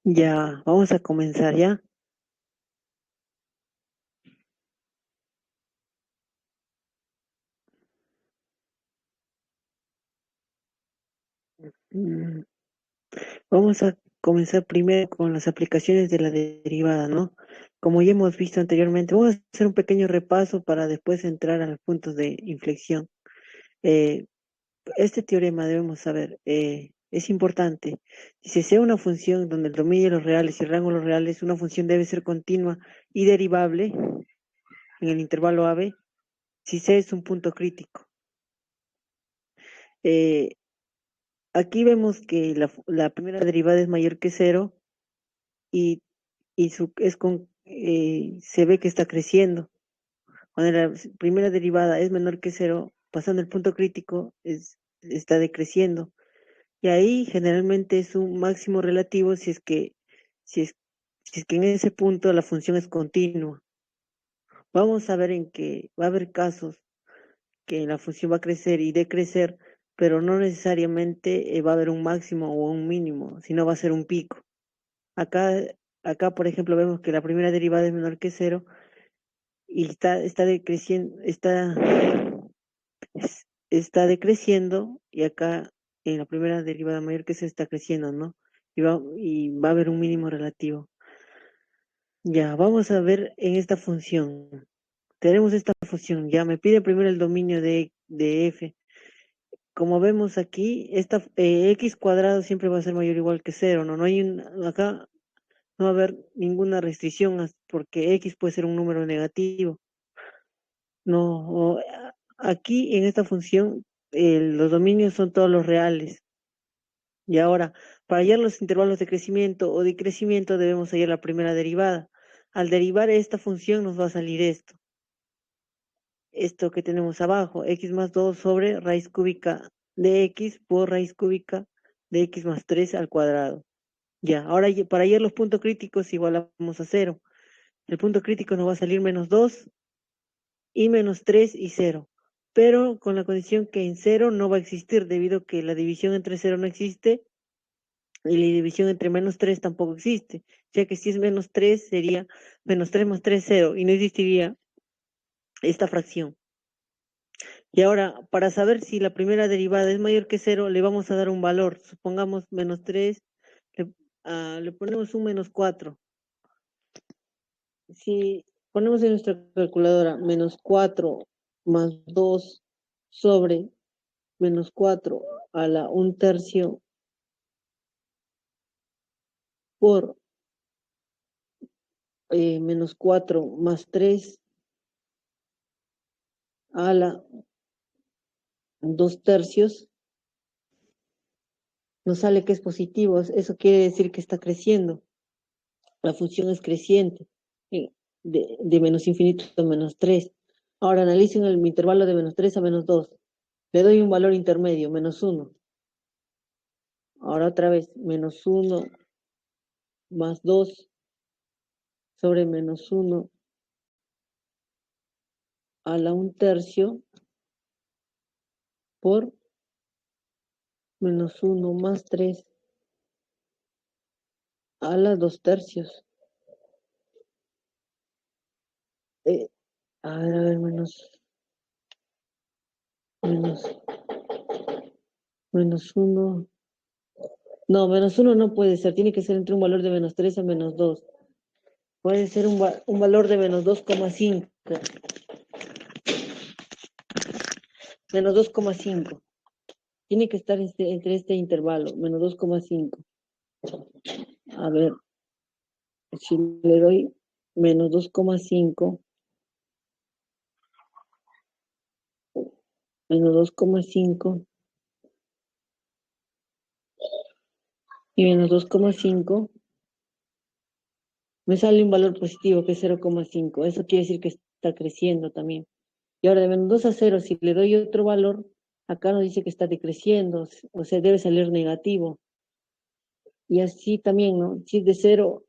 Ya, vamos a comenzar ya. Mm, Vamos a comenzar primero con las aplicaciones de la derivada, ¿no? Como ya hemos visto anteriormente, vamos a hacer un pequeño repaso para después entrar a los puntos de inflexión. Eh, este teorema debemos saber, es importante. Si sea una función donde el dominio de los reales y el rango de los reales, una función debe ser continua y derivable en el intervalo AB, si C es un punto crítico. Eh, Aquí vemos que la primera derivada es mayor que cero y, se ve que está creciendo. Cuando la primera derivada es menor que cero, pasando el punto crítico, está decreciendo. Y ahí generalmente es un máximo relativo si es, si es que en ese punto la función es continua. Vamos a ver en que va a haber casos que la función va a crecer y decrecer, pero no necesariamente va a haber un máximo o un mínimo, sino va a ser un pico. Acá, acá, por ejemplo, vemos que la primera derivada es menor que cero y está decreciendo, está decreciendo y acá en la primera derivada mayor que cero está creciendo, ¿no? Y va a haber un mínimo relativo. Ya, vamos a ver en esta función. Tenemos esta función, ya me pide primero el dominio de f. Como vemos aquí, x cuadrado siempre va a ser mayor o igual que cero, ¿no? Acá no va a haber ninguna restricción porque x puede ser un número negativo. No, aquí en esta función los dominios son todos los reales. Y ahora, para hallar los intervalos de crecimiento o decrecimiento debemos hallar la primera derivada. Al derivar esta función nos va a salir esto que tenemos abajo, x más 2 sobre raíz cúbica de x por raíz cúbica de x más 3 al cuadrado. Ya, ahora para hallar los puntos críticos igualamos a cero. El punto crítico nos va a salir menos 2 y menos 3 y cero, pero con la condición que en cero no va a existir debido a que la división entre cero no existe y la división entre menos 3 tampoco existe, ya que si es menos 3 sería menos 3 más 3 cero y no existiría esta fracción. Y ahora, para saber si la primera derivada es mayor que cero, le vamos a dar un valor, supongamos menos 3, le, le ponemos un menos 4. Si ponemos en nuestra calculadora menos 4 más 2 sobre menos 4 a la un tercio por menos 4 más 3 a la 2 tercios, nos sale que es positivo. Eso quiere decir que está creciendo. La función es creciente de menos infinito a menos 3. Ahora analicen el intervalo de menos 3 a menos 2. Le doy un valor intermedio, menos 1. Ahora otra vez, menos 1 más 2 sobre menos 1 a la un tercio por menos 1 más 3 a la 2 tercios. Eh, a ver, menos, menos 1. No, menos 1 no puede ser, tiene que ser entre un valor de menos 3 a menos 2. Puede ser un valor de menos 2,5. Menos 2,5. Tiene que estar entre este intervalo, menos 2,5. A ver, si le doy menos 2,5, menos 2,5 y menos 2,5, me sale un valor positivo que es 0,5. Eso quiere decir que está creciendo también. Y ahora de menos 2 a 0, si le doy otro valor, acá nos dice que está decreciendo, o sea, debe salir negativo. Y así también, ¿no? Si es de 0,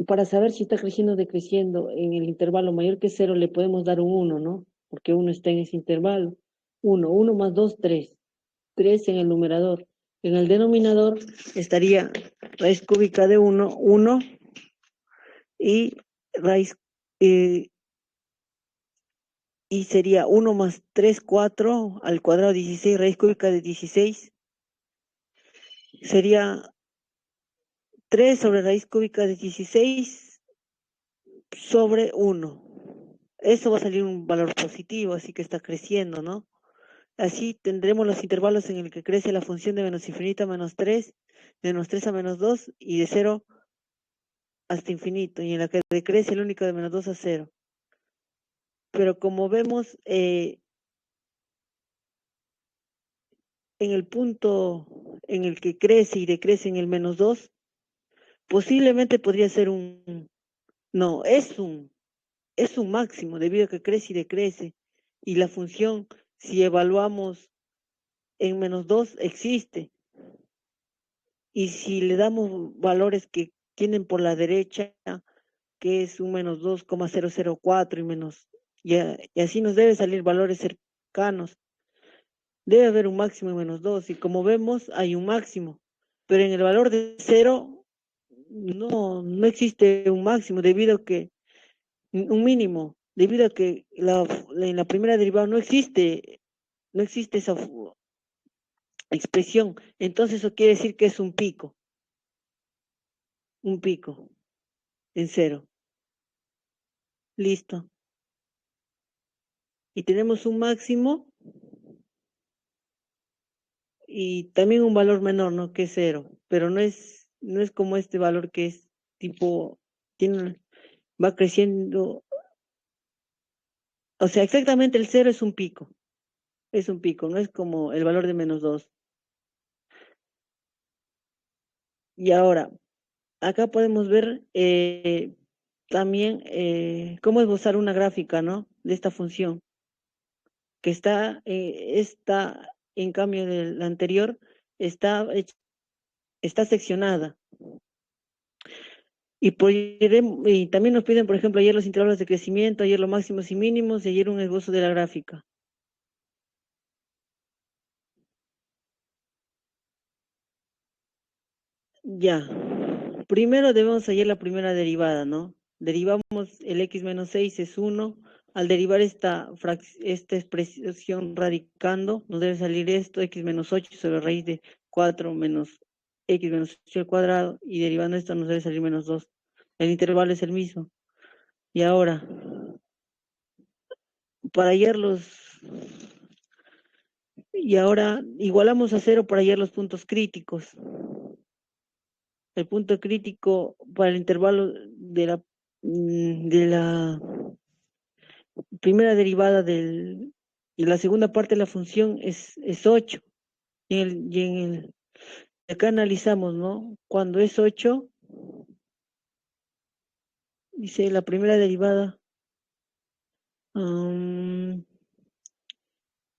para saber si está creciendo o decreciendo en el intervalo mayor que 0, le podemos dar un 1, ¿no? Porque 1 está en ese intervalo. 1 más 2, 3. 3 en el numerador. En el denominador estaría raíz cúbica de 1 y raíz, eh, y sería 1 más 3 4 al cuadrado 16, raíz cúbica de 16, sería 3 sobre raíz cúbica de 16 sobre 1. Eso va a salir un valor positivo, así que está creciendo, ¿no? Así tendremos los intervalos en el que crece la función de menos infinito a menos 3, de menos 3 a menos 2 y de 0 hasta infinito, y en la que decrece el único de menos 2 a 0. Pero como vemos, en el punto en el que crece y decrece en el menos 2, posiblemente podría ser no, es un máximo debido a que crece y decrece. Y la función, si evaluamos en menos 2 existe. Y si le damos valores que tienen por la derecha, que es un menos 2,004 y menos, y así nos debe salir valores cercanos. Debe haber un máximo en menos 2 y como vemos hay un máximo, pero en el valor de 0 no existe un máximo debido a que, un mínimo, debido a que en la primera derivada no existe esa expresión. Entonces eso quiere decir que es un pico en 0. Listo. Y tenemos un máximo y también un valor menor, ¿no? Que es 0, pero no es como este valor que es tipo, tiene, va creciendo, o sea, exactamente el 0 es un pico, no es como el valor de menos 2. Y ahora, acá podemos ver también cómo esbozar una gráfica, ¿no? De esta función, que está en cambio de la anterior, está, está seccionada. Y también nos piden, por ejemplo, ayer los intervalos de crecimiento, ayer los máximos y mínimos, y ayer un esbozo de la gráfica. Ya. Primero debemos hallar la primera derivada, ¿no? Derivamos el x menos 6 es 1. Al derivar esta expresión radicando, nos debe salir esto, x menos 8 sobre raíz de 4 menos x menos 8 al cuadrado, y derivando esto nos debe salir menos 2. El intervalo es el mismo. Y ahora, para hallar y ahora igualamos a 0 para hallar los puntos críticos. El punto crítico para el intervalo de la primera derivada y la segunda parte de la función es 8. Acá analizamos, ¿no? Cuando es 8, dice la primera derivada, um,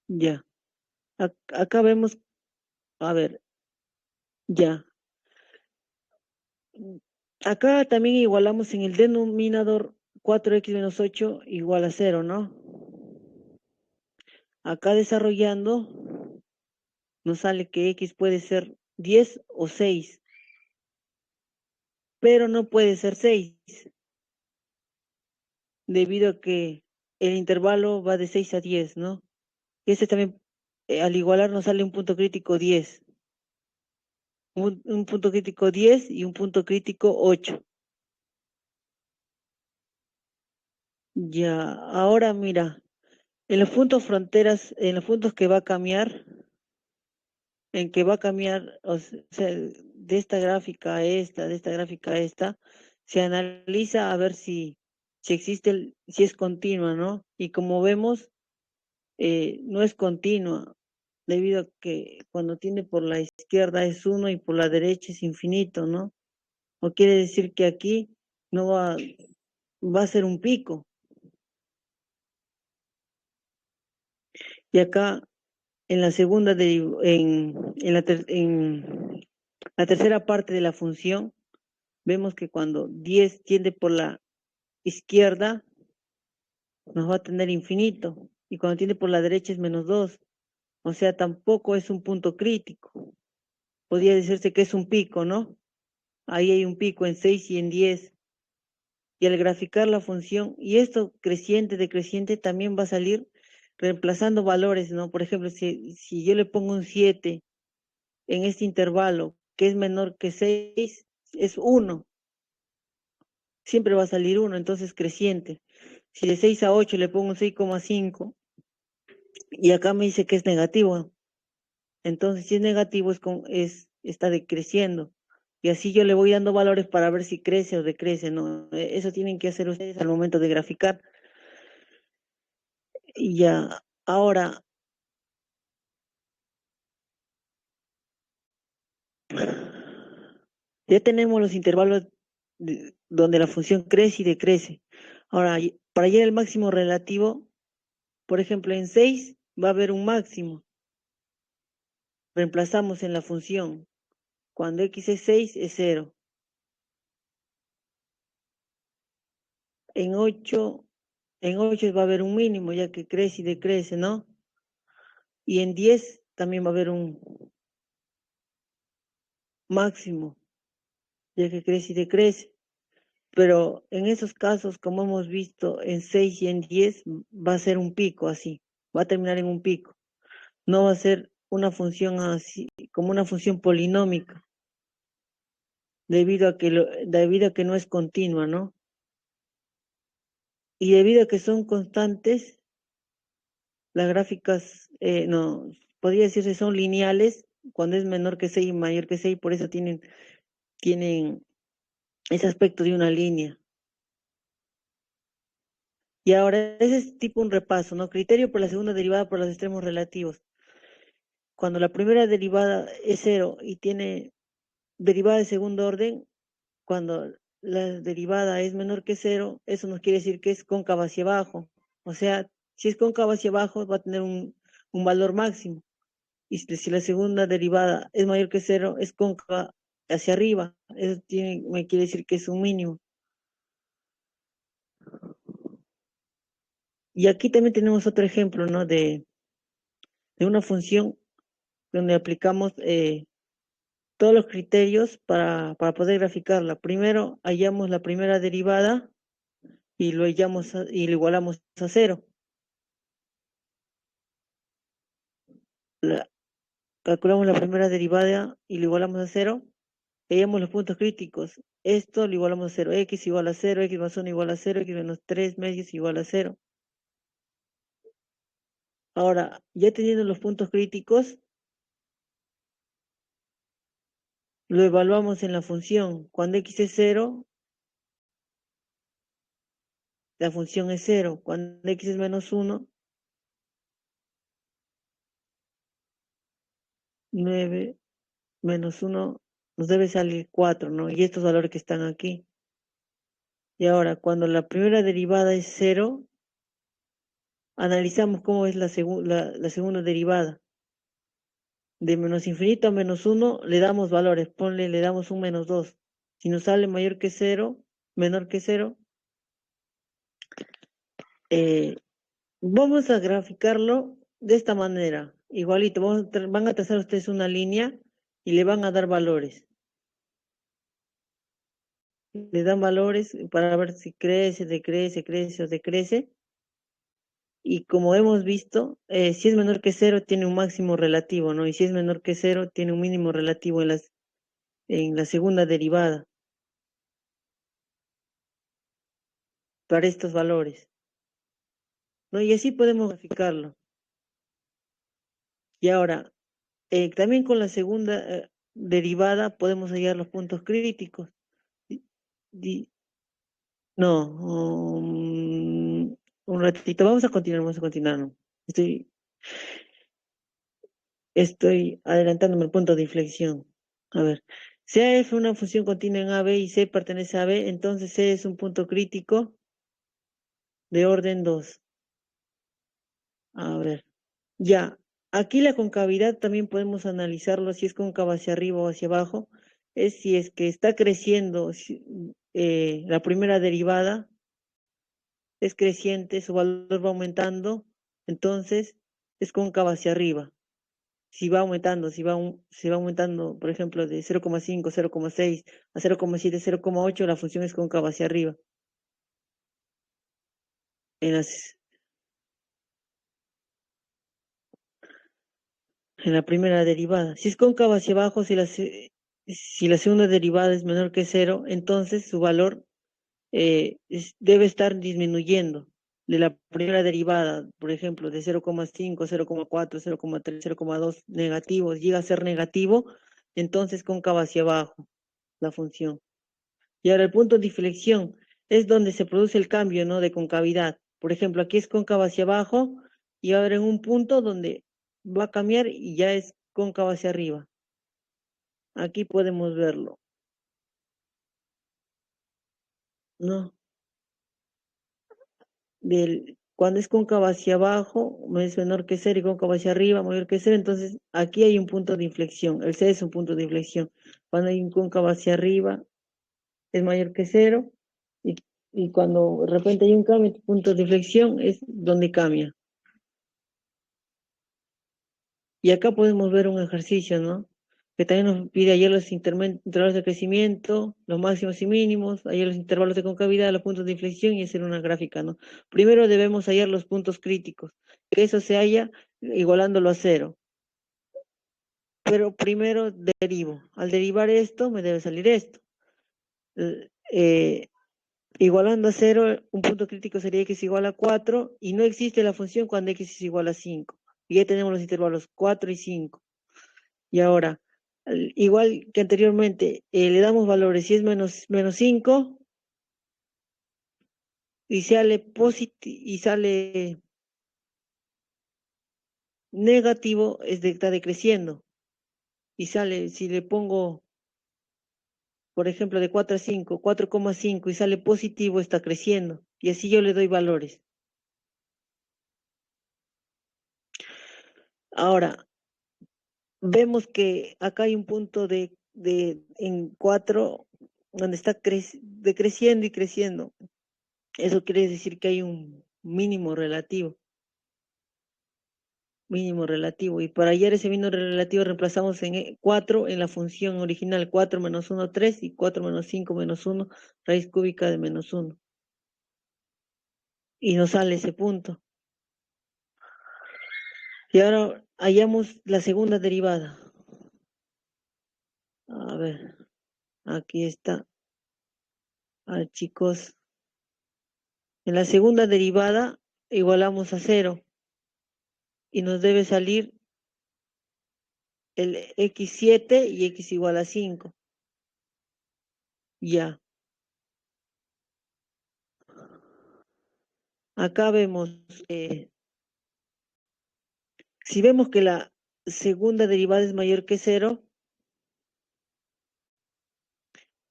ya. Acá vemos, a ver, ya. Acá también igualamos en el denominador 4x menos 8 igual a 0, ¿no? Acá desarrollando nos sale que x puede ser 10 o 6, pero no puede ser 6, debido a que el intervalo va de 6 a 10, ¿no? Y este también, al igualar nos sale un punto crítico 10, un punto crítico 10 y un punto crítico 8. Ya, ahora mira, en los puntos fronteras, en los puntos que va a cambiar, en que va a cambiar, o sea, de esta gráfica a esta, de esta gráfica a esta, se analiza a ver si existe, si es continua, ¿no? Y como vemos, no es continua, debido a que cuando tiene por la izquierda es 1 y por la derecha es infinito, ¿no? O quiere decir que aquí no va a ser un pico. Y acá en la segunda, en la tercera parte de la función, vemos que cuando 10 tiende por la izquierda, nos va a tener infinito. Y cuando tiende por la derecha es menos 2. O sea, tampoco es un punto crítico. podría decirse que es un pico, ¿no? Ahí hay un pico en 6 y en 10. Y al graficar la función, y esto creciente, decreciente, también va a salir reemplazando valores, ¿no? Por ejemplo, si yo le pongo un 7 en este intervalo, que es menor que 6, es 1, siempre va a salir 1, entonces creciente. Si de 6 a 8 le pongo un 6,5, y acá me dice que es negativo, entonces si es negativo está decreciendo. Y así yo le voy dando valores para ver si crece o decrece, ¿no? Eso tienen que hacer ustedes al momento de graficar. Y ya, ahora, ya tenemos los intervalos donde la función crece y decrece. Ahora, para llegar al máximo relativo, por ejemplo, en 6 va a haber un máximo. Reemplazamos en la función. Cuando x es 6 es 0. En 8, en 8 va a haber un mínimo, ya que crece y decrece, ¿no? Y en 10 también va a haber un máximo, ya que crece y decrece. Pero en esos casos, como hemos visto, en 6 y en 10 va a ser un pico así, va a terminar en un pico. No va a ser una función así, como una función polinómica, debido a que no es continua, ¿no? Y debido a que son constantes, las gráficas, no, podría decirse son lineales, cuando es menor que 6 y mayor que 6, por eso tienen ese aspecto de una línea. Y ahora, ese es tipo un repaso, ¿no? Criterio por la segunda derivada por los extremos relativos. Cuando la primera derivada es 0 y tiene derivada de segundo orden, cuando la derivada es menor que 0, eso nos quiere decir que es cóncava hacia abajo. O sea, si es cóncava hacia abajo, va a tener un valor máximo. Y si la segunda derivada es mayor que 0, es cóncava hacia arriba. Eso me quiere decir que es un mínimo. Y aquí también tenemos otro ejemplo, ¿no? De una función donde aplicamos todos los criterios para poder graficarla. Primero hallamos la primera derivada y y lo igualamos a 0. Calculamos la primera derivada y lo igualamos a 0. Hallamos los puntos críticos. Esto lo igualamos a 0. X igual a 0, x más 1 igual a 0, x menos 3 medios igual a 0. Ahora, ya teniendo los puntos críticos, lo evaluamos en la función. Cuando x es 0, la función es 0. Cuando x es menos 1, 9 menos 1 nos debe salir 4, ¿no? Y estos valores que están aquí. Y ahora, cuando la primera derivada es 0, analizamos cómo es la segunda derivada. De menos infinito a menos 1 le damos valores, le damos un menos 2. Si nos sale mayor que 0, menor que 0, eh, vamos a graficarlo de esta manera. Igualito, van a trazar ustedes una línea y le van a dar valores. Le dan valores para ver si crece, decrece, crece o decrece. Y como hemos visto, si es menor que 0 tiene un máximo relativo, ¿no? Y si es menor que 0 tiene un mínimo relativo en la segunda derivada para estos valores, ¿no? Y así podemos graficarlo. Y ahora, también con la segunda derivada podemos hallar los puntos críticos. Di- no, un ratito, vamos a continuar. ¿No? Estoy adelantándome al punto de inflexión. A ver, si A f una función continua en A, B y C pertenece a B, entonces C es un punto crítico de orden 2. A ver, ya, aquí la concavidad también podemos analizarlo si es cóncava hacia arriba o hacia abajo. Es si es que está creciendo la primera derivada, es creciente, su valor va aumentando, entonces es cóncava hacia arriba. si va aumentando, si va aumentando, por ejemplo, de 0,5, 0,6 a 0,7, 0,8, la función es cóncava hacia arriba. En las, en la primera derivada. Si es cóncava hacia abajo, si la segunda derivada es menor que cero, entonces su valor debe estar disminuyendo. De la primera derivada, por ejemplo, de 0,5, 0,4, 0,3, 0,2 negativos, llega a ser negativo, entonces cóncava hacia abajo la función. Y ahora el punto de inflexión es donde se produce el cambio, ¿no? De concavidad. Por ejemplo, aquí es cóncava hacia abajo y ahora en un punto donde va a cambiar y ya es cóncava hacia arriba. Aquí podemos verlo, ¿no? Cuando es cóncava hacia abajo, es menor que cero y cóncava hacia arriba, mayor que cero, entonces aquí hay un punto de inflexión. El C es un punto de inflexión. Cuando hay un cóncava hacia arriba, es mayor que cero y, y cuando de repente hay un cambio, el punto de inflexión es donde cambia. Y acá podemos ver un ejercicio, ¿no? Que también nos pide ayer los intervalos de crecimiento, los máximos y mínimos, ayer los intervalos de concavidad, los puntos de inflexión y hacer una gráfica, ¿no? Primero debemos hallar los puntos críticos, que eso se halla igualándolo a cero. Pero primero derivo. Al derivar esto, me debe salir esto. Eh, Igualando a cero, un punto crítico sería x igual a 4 y no existe la función cuando x es igual a 5. Y ya tenemos los intervalos 4 y 5. Y ahora, igual que anteriormente, le damos valores. Si es menos 5 y sale negativo, está decreciendo. Y sale, si le pongo, por ejemplo, de 4 a 5, 4,5 y sale positivo, está creciendo. Y así yo le doy valores. Ahora, vemos que acá hay un punto en 4 donde está decreciendo y creciendo. Eso quiere decir que hay un mínimo relativo. Y para hallar ese mínimo relativo reemplazamos en 4 en la función original 4 menos 1, 3 y 4 menos 5 menos 1, raíz cúbica de menos 1. Y nos sale ese punto. Y ahora hallamos la segunda derivada. A ver, aquí está. Chicos, en la segunda derivada igualamos a 0 y nos debe salir el x7 y x igual a 5. Ya. Acá vemos, eh, si vemos que la segunda derivada es mayor que 0,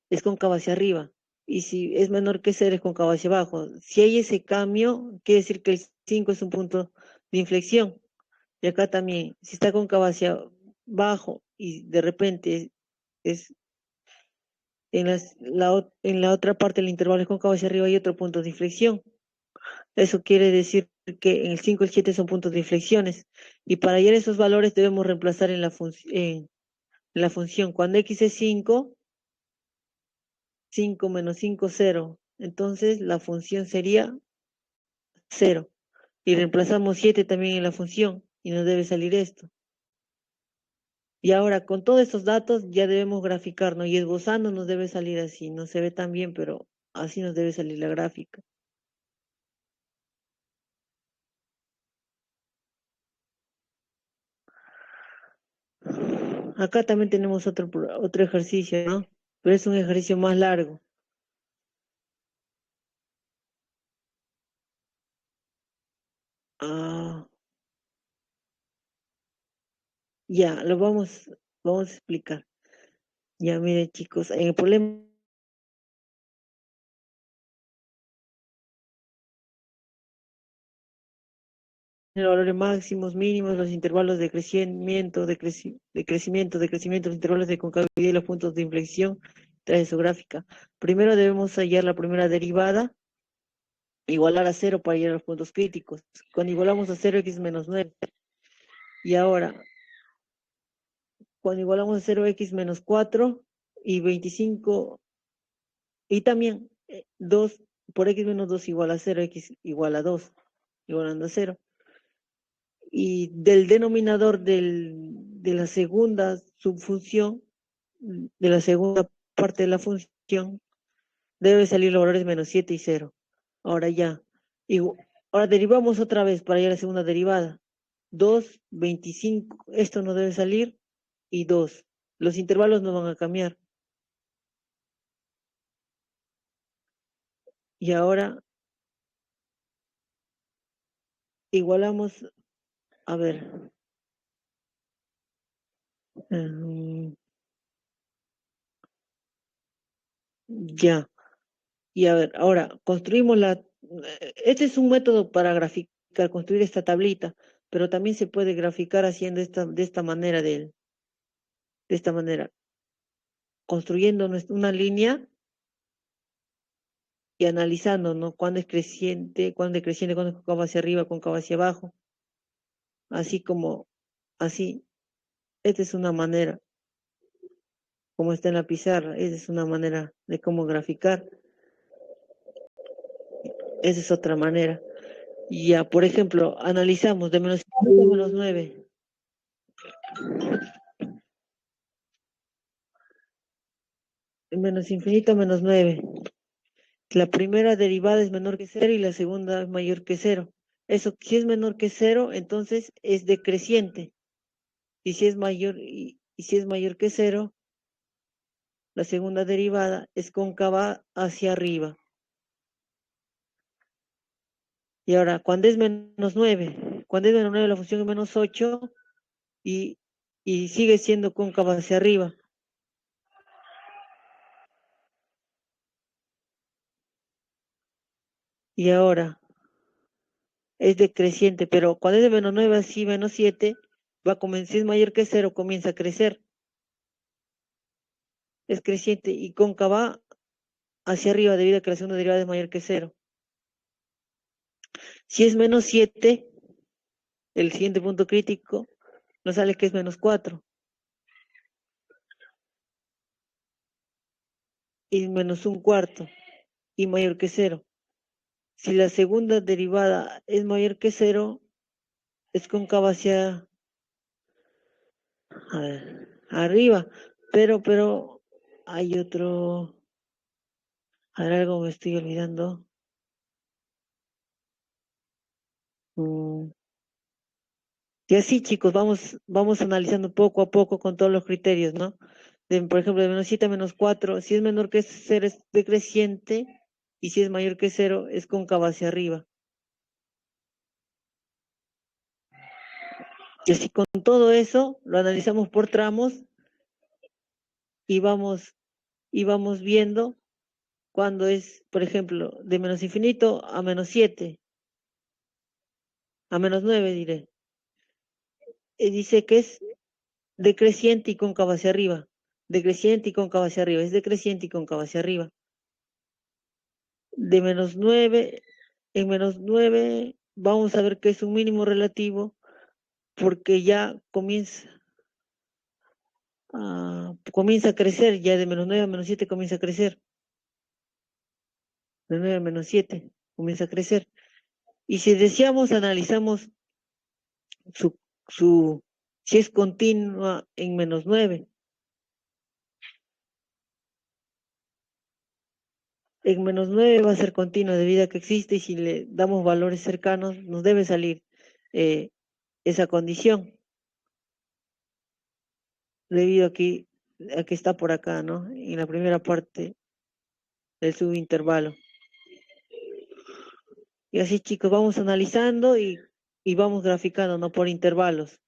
es cóncava hacia arriba. Y si es menor que 0, es cóncava hacia abajo. Si hay ese cambio, quiere decir que el 5 es un punto de inflexión. Y acá también, si está cóncava hacia abajo y de repente es en la otra parte del intervalo es cóncavo hacia arriba, hay otro punto de inflexión. Eso quiere decir que en el 5 y el 7 son puntos de inflexiones. Y para hallar esos valores debemos reemplazar en la función. Cuando x es 5, 5 menos 5, 0. Entonces la función sería 0. Y reemplazamos 7 también en la función y nos debe salir esto. Y ahora con todos estos datos ya debemos graficarnos y esbozando nos debe salir así. No se ve tan bien, pero así nos debe salir la gráfica. Acá también tenemos otro ejercicio, ¿no? Pero es un ejercicio más largo. Ah, ya, vamos a explicar. Ya, miren, chicos, en el problema de valores máximos, mínimos, los intervalos de crecimiento, de crecimiento, los intervalos de concavidad y los puntos de inflexión, trae su gráfica. Primero debemos hallar la primera derivada, igualar a 0 para hallar los puntos críticos. Cuando igualamos a 0, x menos 9. Y ahora, cuando igualamos a 0x menos 4 y 25, y también 2 por x menos 2 igual a 0, x igual a 2, igualando a 0. Y del denominador de la segunda subfunción, de la segunda parte de la función, debe salir los valores menos 7 y 0. Ahora ya. Y ahora derivamos otra vez para ir a la segunda derivada. 2, 25, esto no debe salir, y 2. Los intervalos no van a cambiar. Y ahora igualamos, a ver, ya. Y a ver, ahora construimos este es un método para graficar, construir esta tablita, pero también se puede graficar haciendo de esta manera, de esta manera, construyendo una línea y analizando, ¿no? Cuándo es creciente, cuándo es decreciente, cuándo es cóncavo hacia arriba, cóncavo hacia abajo, así como, así. Esta es una manera, como está en la pizarra, esa es una manera de cómo graficar, esa es otra manera. Y ya, por ejemplo, analizamos de menos 5 a menos 9. De menos infinito a menos 9. La primera derivada es menor que 0 y la segunda es mayor que 0. Eso, si es menor que 0, entonces es decreciente. Y si es mayor, y si es mayor que 0, la segunda derivada es cóncava hacia arriba. Y ahora, cuando es menos 9, cuando es menos 9 la función es menos 8 y, y sigue siendo cóncava hacia arriba. Y ahora es decreciente, pero cuando es de menos 9 así menos 7, va a comenzar, si es mayor que 0, comienza a crecer. Es creciente y cóncava hacia arriba debido a que la segunda derivada es mayor que 0. Si es menos 7, el siguiente punto crítico nos sale que es menos 4 y menos un cuarto y mayor que 0. Si la segunda derivada es mayor que 0, es cóncava hacia a ver, arriba, pero hay otro, a ver, algo me estoy olvidando. Mm, Y así, chicos, vamos analizando poco a poco con todos los criterios, ¿no? Por ejemplo, de menos 7 a menos 4, si es menor que 0 es decreciente y si es mayor que 0 es cóncava hacia arriba. Y así con todo eso lo analizamos por tramos y vamos viendo cuando es, por ejemplo, de menos infinito a menos 7, a menos 9 diré. Dice que es decreciente y cóncava hacia arriba. Decreciente y cóncava hacia arriba. Es decreciente y cóncava hacia arriba. De menos 9, en menos 9 vamos a ver que es un mínimo relativo porque ya comienza a crecer, ya de menos 9 a menos 7 comienza a crecer, de 9 a menos 7 comienza a crecer. Y si deseamos, analizamos su, si es continua en menos 9. En menos 9 va a ser continua debido a que existe y si le damos valores cercanos nos debe salir eh, esa condición debido a que está por acá, ¿no? En la primera parte del subintervalo. Y así, chicos, vamos analizando y vamos graficando, ¿no? Por intervalos.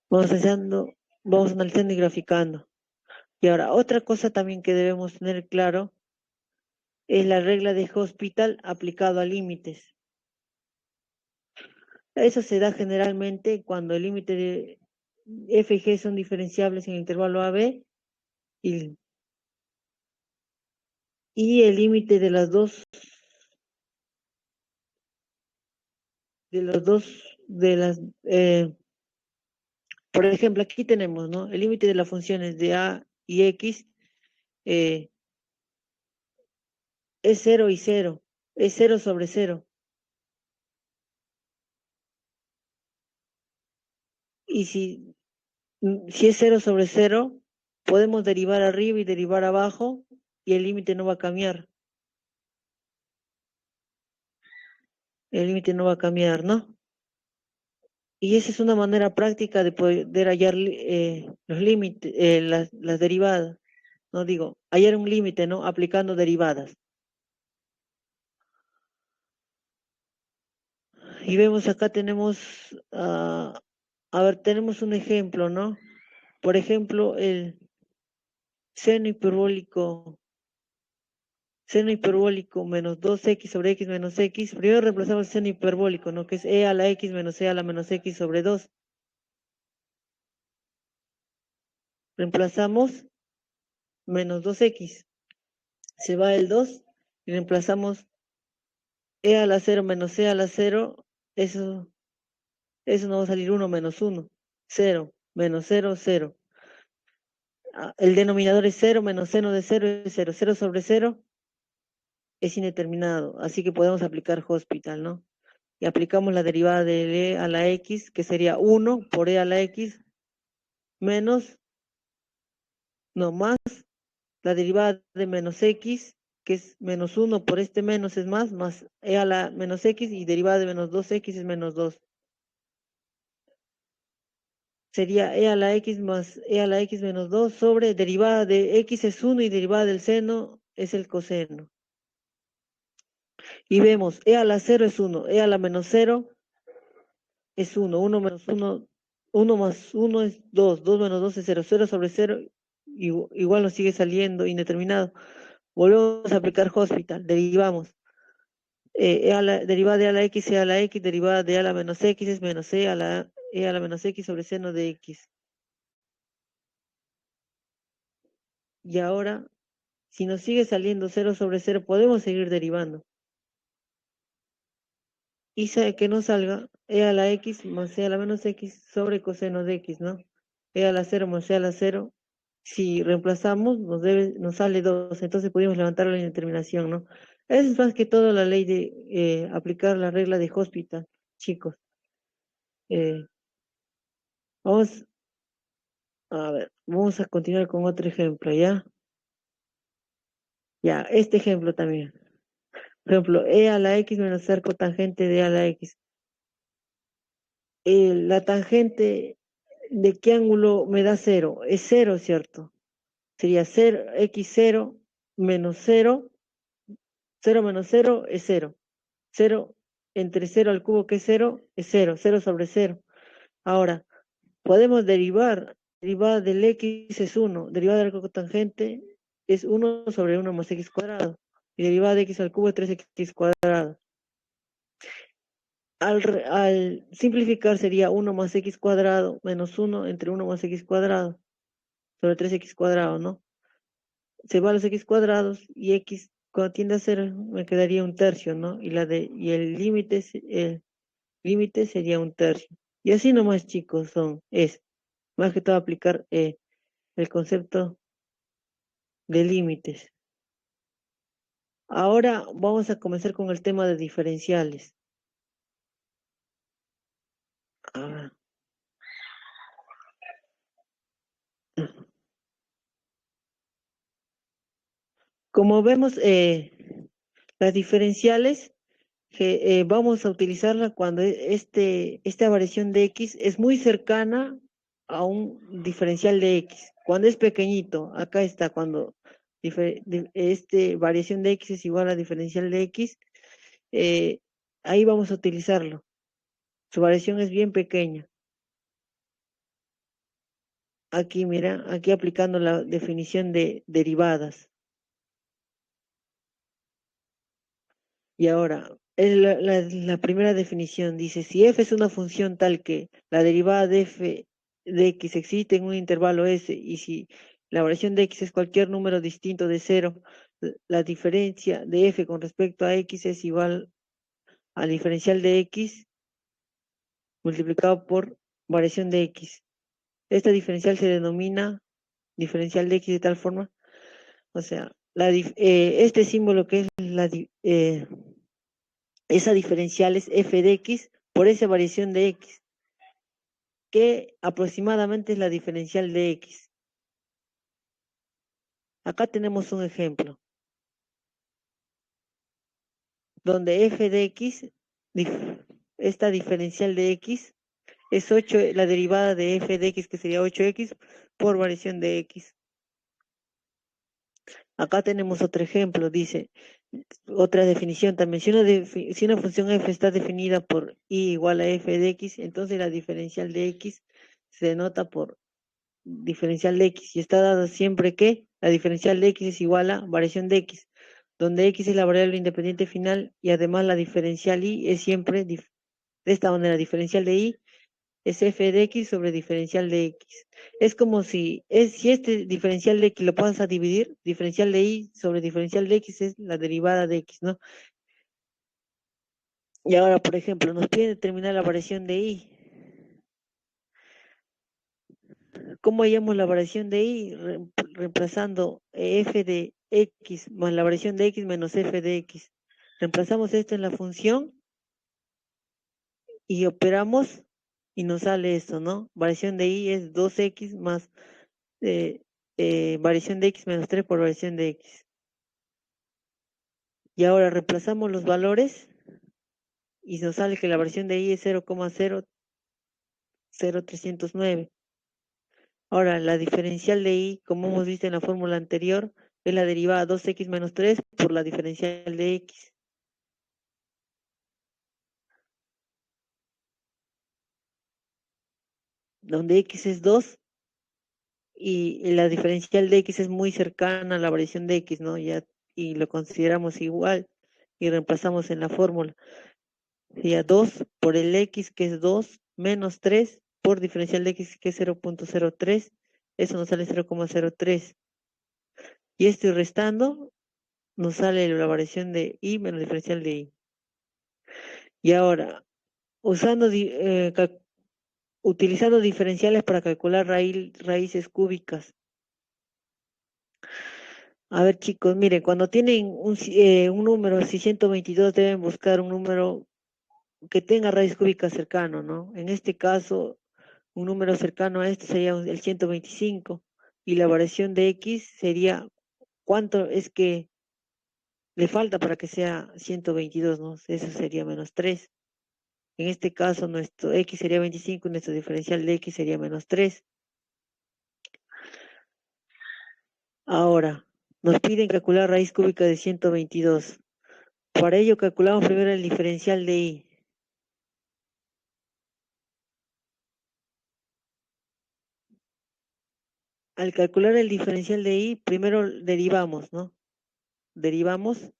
Vamos haciendo, vamos analizando y graficando. Y ahora, otra cosa también que debemos tener claro es la regla de Hospital aplicado a límites. Eso se da generalmente cuando el límite de f y g son diferenciables en el intervalo AB y, y el límite de los dos de las, por ejemplo, aquí tenemos, ¿no? El límite de las funciones de a y x eh, es cero y cero, es cero sobre cero. Y si es cero sobre cero, podemos derivar arriba y derivar abajo y el límite no va a cambiar. El límite no va a cambiar, ¿no? Y esa es una manera práctica de poder hallar los límites, las derivadas, no digo, hallar un límite, ¿no? Aplicando derivadas. Y vemos acá tenemos, a ver, tenemos un ejemplo, ¿no? Por ejemplo, el seno hiperbólico, seno hiperbólico menos 2x sobre x menos x. Primero reemplazamos el seno hiperbólico, ¿no? Que es e a la x menos e a la menos x sobre 2. Reemplazamos menos 2x. Se va el 2 y reemplazamos e a la 0 menos e a la 0. Eso nos va a salir 1 menos 1. 0 menos 0, 0. El denominador es 0 menos seno de 0 es 0. 0 sobre 0 es indeterminado, así que podemos aplicar Hospital, ¿no? Y aplicamos la derivada de e a la x, que sería 1 por e a la x, menos, no, más la derivada de menos x, que es menos 1 por este menos es más e a la menos x, y derivada de menos 2x es menos 2. Sería e a la x más e a la x menos 2 sobre derivada de x es 1 y derivada del seno es el coseno. Y vemos e a la 0 es 1, e a la menos 0 es 1, 1 menos 1, 1 más 1 es 2, 2 menos 2 es 0, 0 sobre 0, igual nos sigue saliendo indeterminado. Volvemos a aplicar Hospital, derivamos. Derivada de a la x, e a la x, derivada de a la menos x es menos e a la menos x sobre seno de x. Y ahora, si nos sigue saliendo 0 sobre 0, podemos seguir derivando. Y que nos salga e a la x más e a la menos x sobre coseno de x, ¿no? E a la 0 más e a la 0. Si reemplazamos, nos sale 2, entonces podemos levantar la indeterminación, ¿no? Esa es más que todo la ley de aplicar la regla de Hospital, chicos. Eh, vamos a ver, vamos a continuar con otro ejemplo, ¿ya? Ya, este ejemplo también. Por ejemplo, e a la x menos arco tangente de a la x. La tangente de qué ángulo me da 0? Es 0, ¿cierto? Sería 0, x0 menos 0. 0 menos 0 es 0. 0 entre 0 al cubo, que es 0, es 0. 0 sobre 0. Ahora, podemos derivar. Derivada del x es 1. Derivada del arco tangente es 1 sobre 1 más x cuadrado. Y derivada de x al cubo es 3x cuadrado. Al simplificar sería 1 más x cuadrado menos 1 entre 1 más x cuadrado sobre 3x cuadrado, ¿no? Se va a los x cuadrados y x cuando tiende a 0 me quedaría un tercio, ¿no? Y el límite sería un tercio. Y así nomás, chicos, es más que todo aplicar el concepto de límites. Ahora vamos a comenzar con el tema de diferenciales. Ah, como vemos, las diferenciales que vamos a utilizarla cuando esta variación de x es muy cercana a un diferencial de x. Cuando es pequeñito, acá está, cuando variación de x es igual a diferencial de x, eh, ahí vamos a utilizarlo. Su variación es bien pequeña. Aquí, mira, aquí aplicando la definición de derivadas. Y ahora, es la primera definición dice, si f es una función tal que la derivada de f de x existe en un intervalo s, y si la variación de x es cualquier número distinto de 0, la diferencia de f con respecto a x es igual al diferencial de x, multiplicado por variación de x. Esta diferencial se denomina diferencial de x de tal forma, o sea, este símbolo que es esa diferencial es f de x por esa variación de x, que aproximadamente es la diferencial de x. Acá tenemos un ejemplo, donde f de x, esta diferencial de x, es 8, la derivada de f de x, que sería 8x, por variación de x. Acá tenemos otro ejemplo, dice, otra definición también. Si una función f está definida por y igual a f de x, entonces la diferencial de x se denota por diferencial de x y está dada siempre que la diferencial de x es igual a variación de x, donde x es la variable independiente final y además la diferencial y es siempre de esta manera, diferencial de y es f de x sobre diferencial de x. Es como si este diferencial de x lo pasas a dividir, diferencial de y sobre diferencial de x es la derivada de x, ¿no? Y ahora, por ejemplo, nos pide determinar la variación de y. ¿Cómo hallamos la variación de y? Reemplazando f de x más la variación de x menos f de x. Reemplazamos esto en la función y operamos y nos sale esto, ¿no? Variación de y es 2x más eh, variación de x menos 3 por variación de x. Y ahora reemplazamos los valores y nos sale que la variación de y es 0,00309. Ahora, la diferencial de y, como hemos visto en la fórmula anterior, es la derivada 2x menos 3 por la diferencial de x, donde x es 2 y la diferencial de x es muy cercana a la variación de x, ¿no? Ya, y lo consideramos igual y reemplazamos en la fórmula. Sería 2 por el x, que es 2, menos 3 por diferencial de x, que es 0,03. Eso nos sale 0,03. Y estoy restando, nos sale la variación de y menos diferencial de y. Y ahora, utilizando diferenciales para calcular raíces cúbicas. A ver, chicos, miren, cuando tienen un número, si 122, deben buscar un número que tenga raíz cúbica cercano, ¿no? En este caso, un número cercano a este sería el 125 y la variación de x sería cuánto es que le falta para que sea 122, ¿no? Eso sería menos 3. En este caso, nuestro x sería 25 y nuestro diferencial de x sería menos 3. Ahora, nos piden calcular raíz cúbica de 122. Para ello calculamos primero el diferencial de y. Al calcular el diferencial de y, primero derivamos, ¿no? Derivamos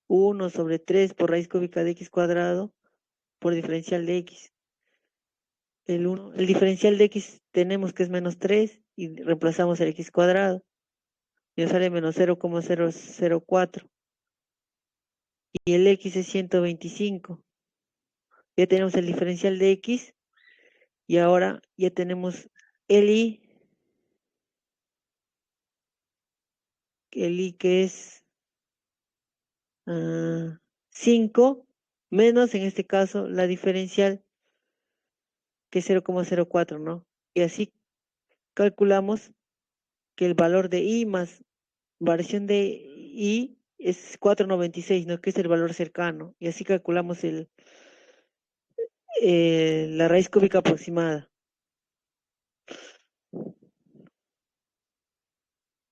1 sobre 3 por raíz cúbica de x cuadrado por diferencial de x. El diferencial de x tenemos que es menos 3 y reemplazamos el x cuadrado. Y nos sale menos 0,004. Y el x es 125. Ya tenemos el diferencial de x y ahora ya tenemos el y, que es 5 menos en este caso la diferencial que es 0,04, ¿no? Y así calculamos que el valor de i más variación de i es 4,96, ¿no? Que es el valor cercano. Y así calculamos la raíz cúbica aproximada.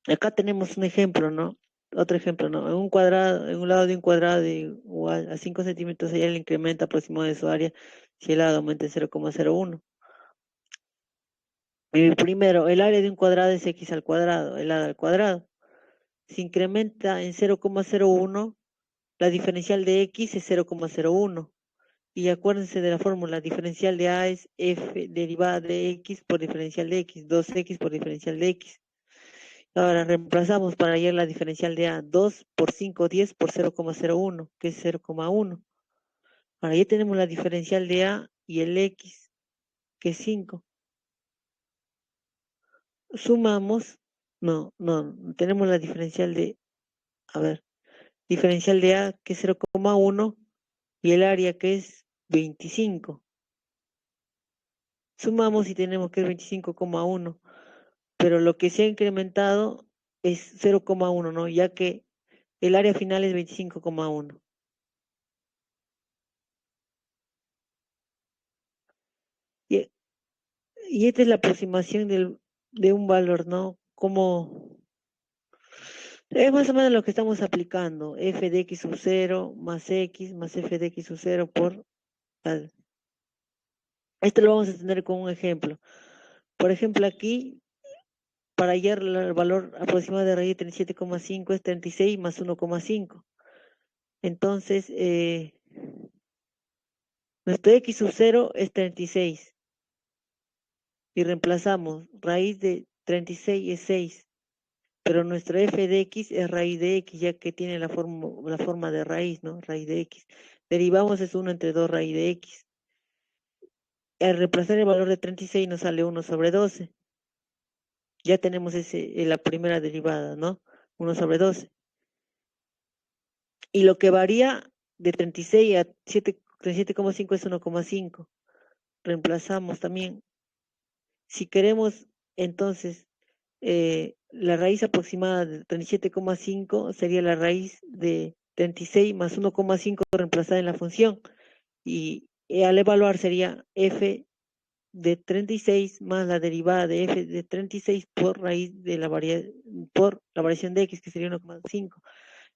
Acá tenemos un ejemplo, ¿no? Otro ejemplo, ¿no? En un lado de un cuadrado de igual a 5 centímetros sería el incremento aproximado de su área si el lado aumenta en 0,01. Primero, el área de un cuadrado es x al cuadrado, el lado al cuadrado. Se incrementa en 0,01, la diferencial de x es 0,01. Y acuérdense de la fórmula, diferencial de a es f derivada de x por diferencial de x, 2x por diferencial de x. Ahora reemplazamos para hallar la diferencial de a, 2 por 5, 10 por 0,01, que es 0,1. Ahora ya tenemos la diferencial de A y el X, que es 5. Sumamos, no, tenemos la diferencial de, a ver, diferencial de A que es 0,1 y el área que es 25. Sumamos y tenemos que es 25,1, pero lo que se ha incrementado es 0,1, ¿no? Ya que el área final es 25,1. Y, y esta es la aproximación de un valor, ¿no? Como es más o menos lo que estamos aplicando, f de x sub 0 más x más f de x sub 0 por tal. Esto lo vamos a tener con un ejemplo. Por ejemplo, aquí, para hallar el valor aproximado de raíz de 37,5 es 36 más 1,5. Entonces, nuestro x sub 0 es 36. Y reemplazamos, raíz de 36 es 6. Pero nuestro f de x es raíz de x, ya que tiene la forma de raíz, ¿no? Raíz de x. Derivamos es 1 entre 2 raíz de x. Al reemplazar el valor de 36 nos sale 1 sobre 12. Ya tenemos la primera derivada, ¿no? 1 sobre 12. Y lo que varía de 36 a 37,5 es 1,5. Reemplazamos también. Si queremos, entonces, la raíz aproximada de 37,5 sería la raíz de 36 más 1,5 reemplazada en la función. Y al evaluar sería f de 36 más la derivada de f de 36 por raíz de por la variación de x, que sería 1,5.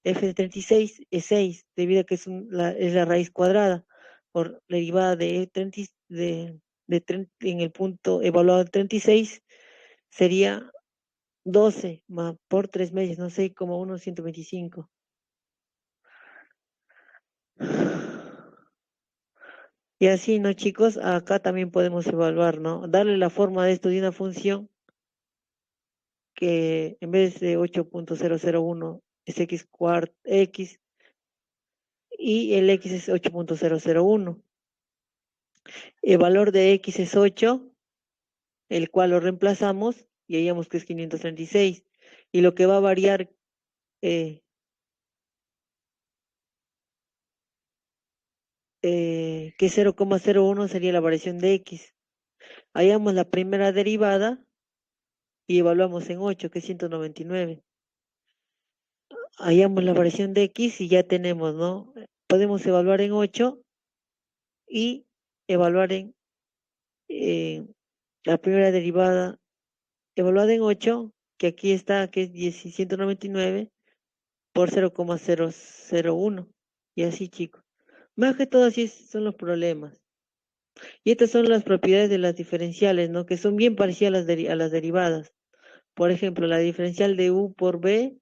F de 36 es 6, debido a que es la raíz cuadrada, por la derivada de 30, en el punto evaluado de 36 sería 12 más por 3 meses, no sé, como 125. Y así, ¿no, chicos? Acá también podemos evaluar, ¿no? Darle la forma de esto de una función que en vez de 8,001 es x cuarto x y el x es 8,001. El valor de x es 8, el cual lo reemplazamos y hallamos que es 536. Y lo que va a variar, eh, que 0,01 sería la variación de x. Hallamos la primera derivada y evaluamos en 8, que es 199. Hallamos la variación de x y ya tenemos, ¿no? Podemos evaluar en 8 y evaluar en la primera derivada evaluada en 8, que aquí está, que es 199 por 0,001. Y así, chicos. Más que todo, así son los problemas. Y estas son las propiedades de las diferenciales, ¿no? Que son bien parecidas a las derivadas. Por ejemplo, la diferencial de u por b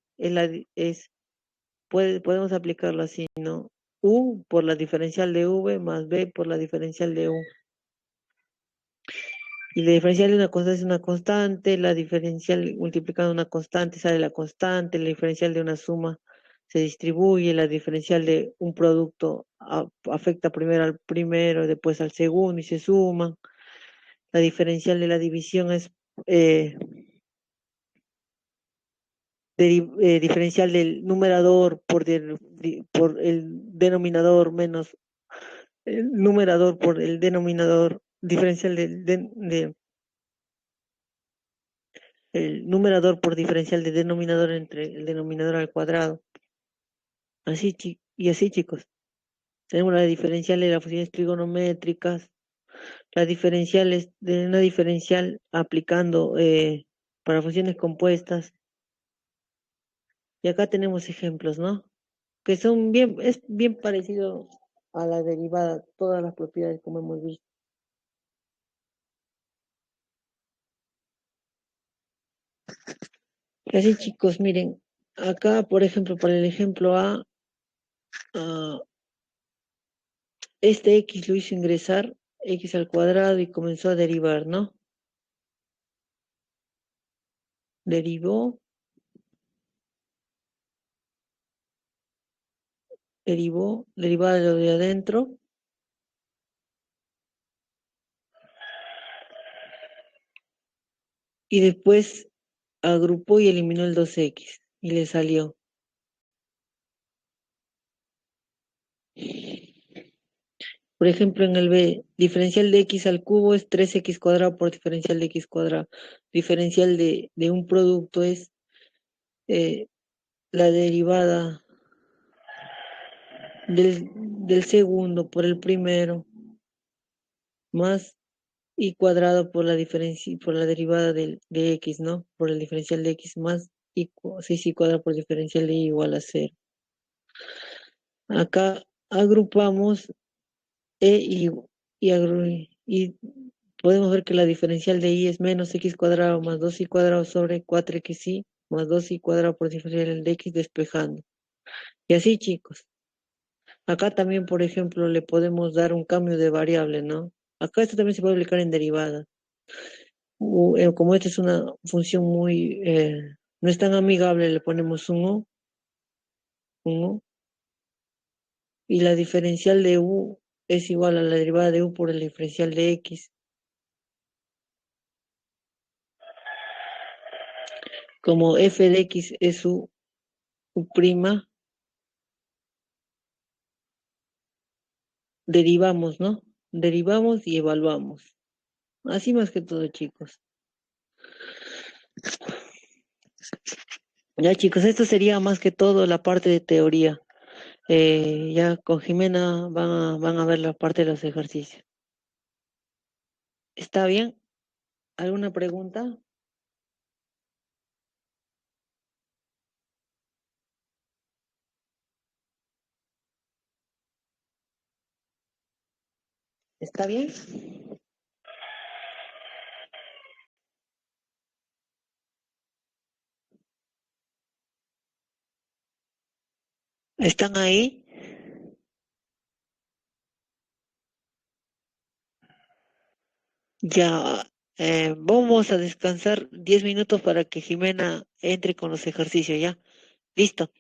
podemos aplicarlo así, ¿no? U por la diferencial de v más b por la diferencial de u. Y la diferencial de una constante es una constante, la diferencial multiplicando una constante sale la constante, la diferencial de una suma se distribuye, la diferencial de un producto afecta primero al primero, después al segundo y se suman. La diferencial de la división es eh, diferencial del numerador por el denominador menos el numerador por el denominador, diferencial el numerador por diferencial de denominador entre el denominador al cuadrado. Y así, chicos. Tenemos las diferenciales de las funciones trigonométricas, las diferenciales de una diferencial aplicando para funciones compuestas. Y acá tenemos ejemplos, ¿no? Que es bien parecido a la derivada, todas las propiedades como hemos visto. Y así, chicos, miren, acá, por ejemplo, para el ejemplo A, ah, este X lo hizo ingresar X al cuadrado y comenzó a derivar, ¿no? Derivó, derivada de lo de adentro, y después agrupó y eliminó el 2x y le salió. Por ejemplo, en el B, diferencial de x al cubo es 3x cuadrado por diferencial de x cuadrado. Diferencial de un producto es eh, la derivada del segundo por el primero más y cuadrado por la diferencia, por la derivada de x, ¿no? Por el diferencial de x más y 6 y cuadrado por diferencial de y igual a cero. Acá agrupamos y podemos ver que la diferencial de y es menos x cuadrado más 2y cuadrado sobre 4xy más 2y cuadrado por diferencial de x despejando. Y así, chicos. Acá también, por ejemplo, le podemos dar un cambio de variable, ¿no? Acá esto también se puede aplicar en derivada. Como esta es una función no es tan amigable, le ponemos un o, y la diferencial de u es igual a la derivada de u por el diferencial de x. Como f de x es u prima, derivamos, ¿no? Derivamos y evaluamos. Así más que todo, chicos. Ya, chicos, esto sería más que todo la parte de teoría. Ya con Jimena van a ver la parte de los ejercicios. ¿Está bien? ¿Alguna pregunta? ¿Está bien? ¿Están ahí? Ya, vamos a descansar 10 minutos para que Jimena entre con los ejercicios, ¿ya? Listo.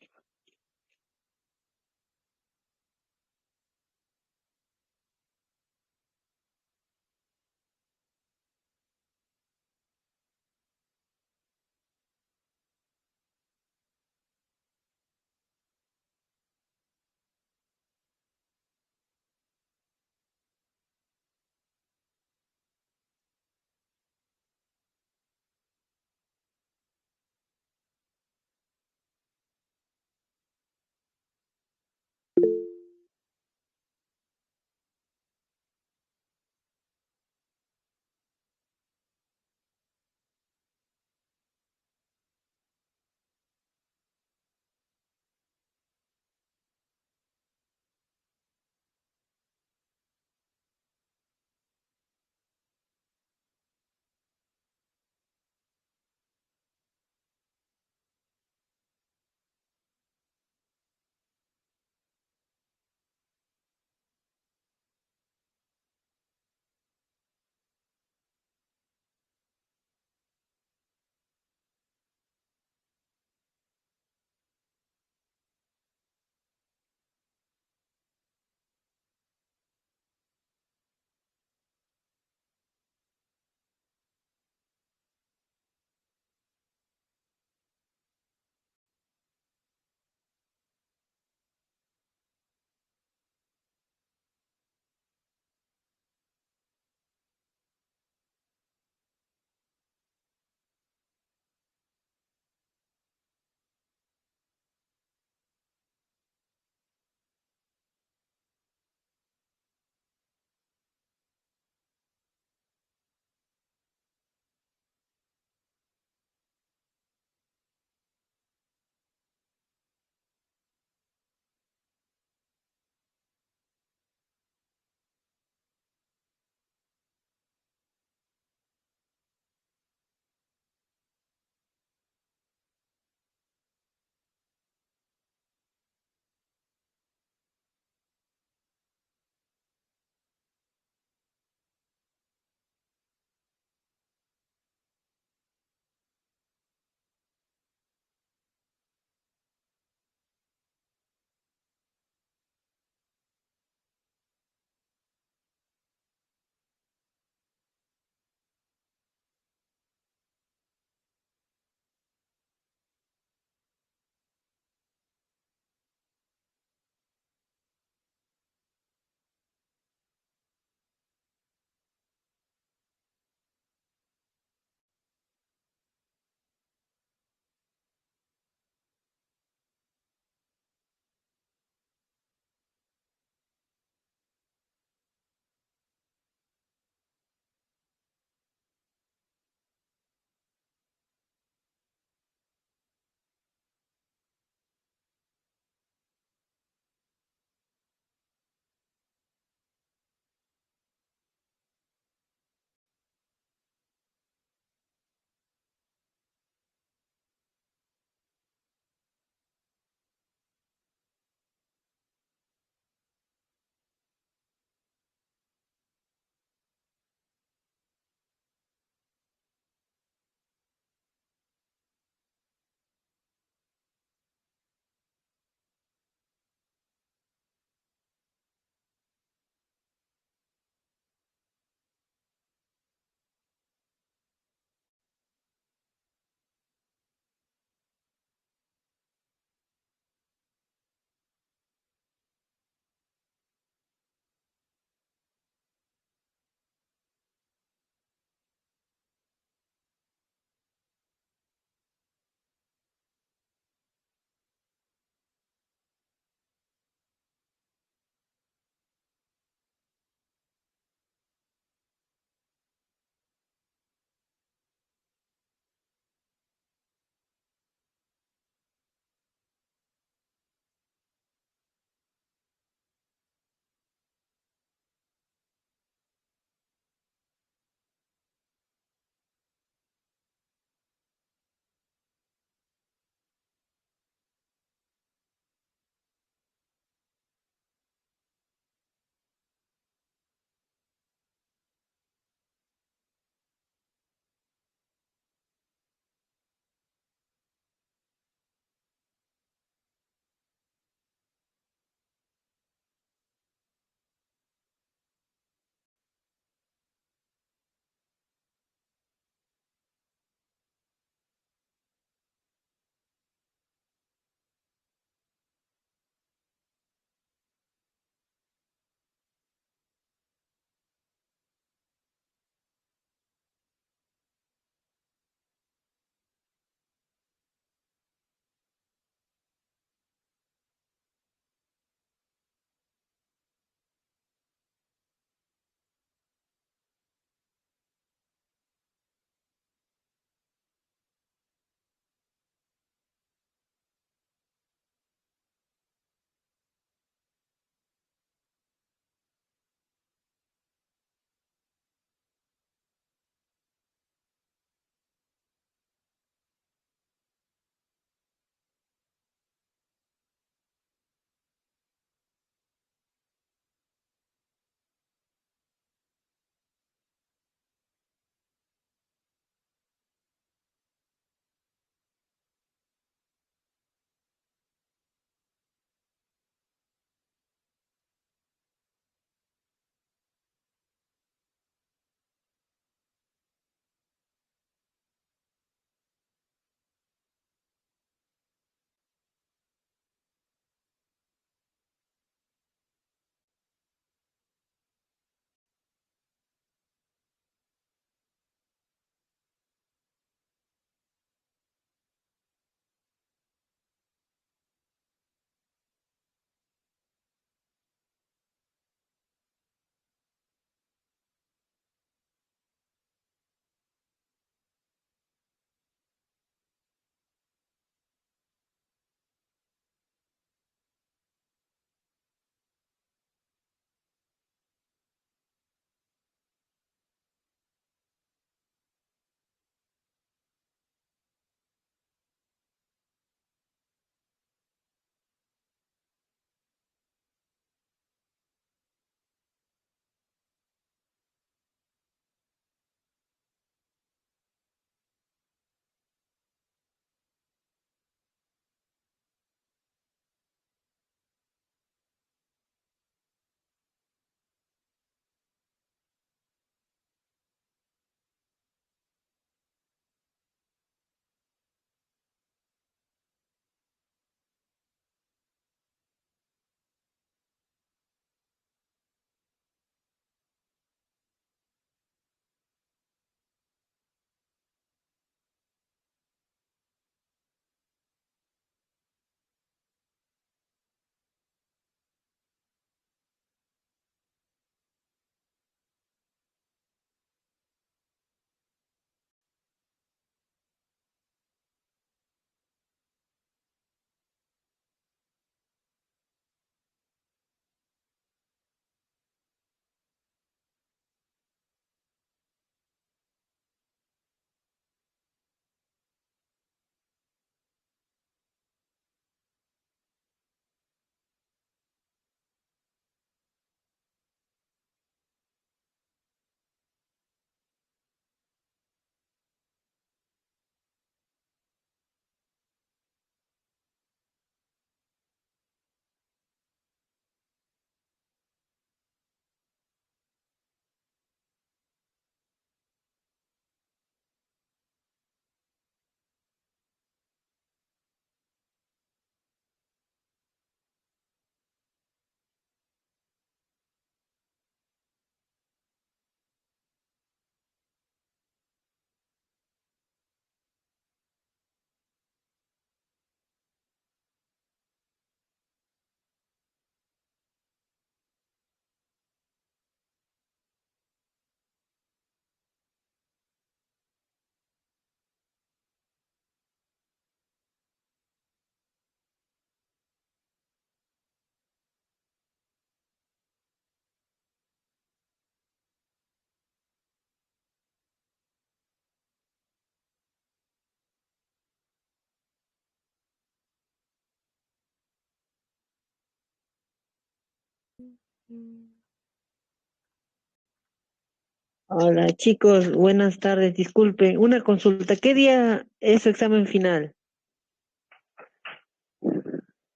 Hola chicos, buenas tardes. Disculpen, una consulta. ¿Qué día es su examen final?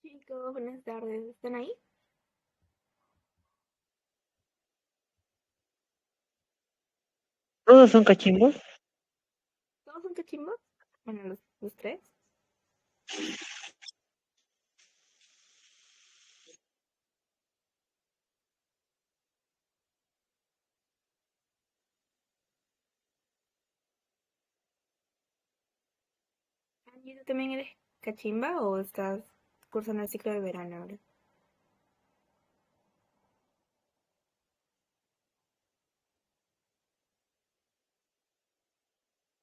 Chicos, buenas tardes. ¿Están ahí? ¿Todos son cachimbos? ¿Todos son cachimbos? Bueno, los tres. ¿Y tú también eres cachimba o estás cursando el ciclo de verano ahora?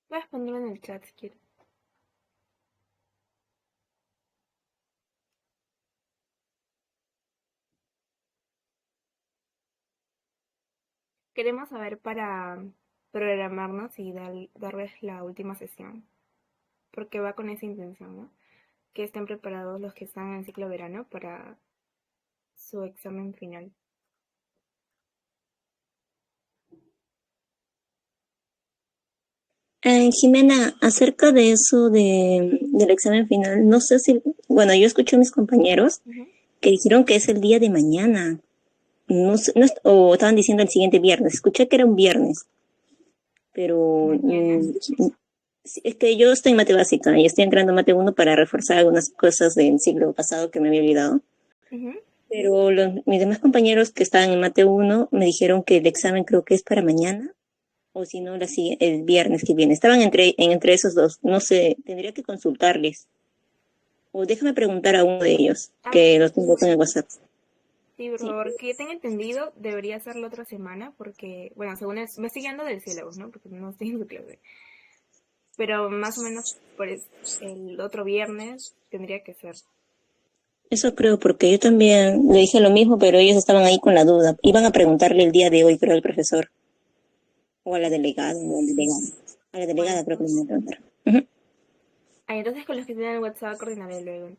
Puedes ponerlo en el chat si quieres. Queremos saber para programarnos y darles la última sesión, porque va con esa intención, ¿no? Que estén preparados los que están en el ciclo de verano para su examen final. Jimena, acerca de eso del examen final, no sé si, bueno, yo escuché a mis compañeros Ujú. que dijeron que es el día de mañana, no sé, o estaban diciendo el siguiente viernes, escuché que era un viernes, pero Mañana. sí, es que yo estoy en mate básica y estoy entrando en mate uno para reforzar algunas cosas del siglo pasado que me había olvidado, Ujú. pero mis demás compañeros que estaban en mate uno me dijeron que el examen creo que es para mañana o si no, el viernes que viene. Estaban entre esos dos. No sé, tendría que consultarles. O déjame preguntar a uno de ellos, Ah, que los tengo con el WhatsApp. sí, por Sí, favor, que yo tenga entendido, debería ser la otra semana, porque, bueno, según me estoy guiando del cielo, ¿no? Porque no estoy en su clase. Pero más o menos por el otro viernes tendría que ser. eso creo, porque yo también le dije lo mismo, pero ellos estaban ahí con la duda. Iban a preguntarle el día de hoy, creo, al profesor, o a la delegada, o al delegado. A la Bueno, delegada creo que le iban a entonces, preguntar. Ujú. entonces con los que tienen el WhatsApp coordinaré luego.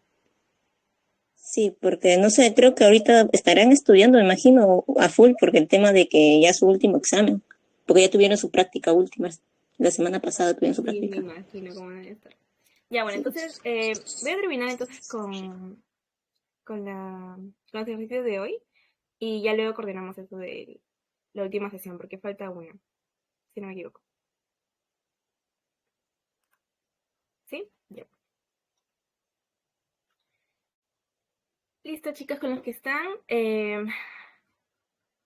Sí, porque no sé, creo que ahorita estarán estudiando, me imagino, a full, porque el tema de que ya es su último examen, porque ya tuvieron su práctica última. La semana pasada tuvieron su Sí, me práctica. imagino cómo van a estar. Ya, bueno, Sí. entonces voy a terminar entonces con los ejercicios de hoy y ya luego coordinamos eso de la última sesión porque falta una, si no me equivoco. ¿Sí? Ya. Listo, chicas, con los que están.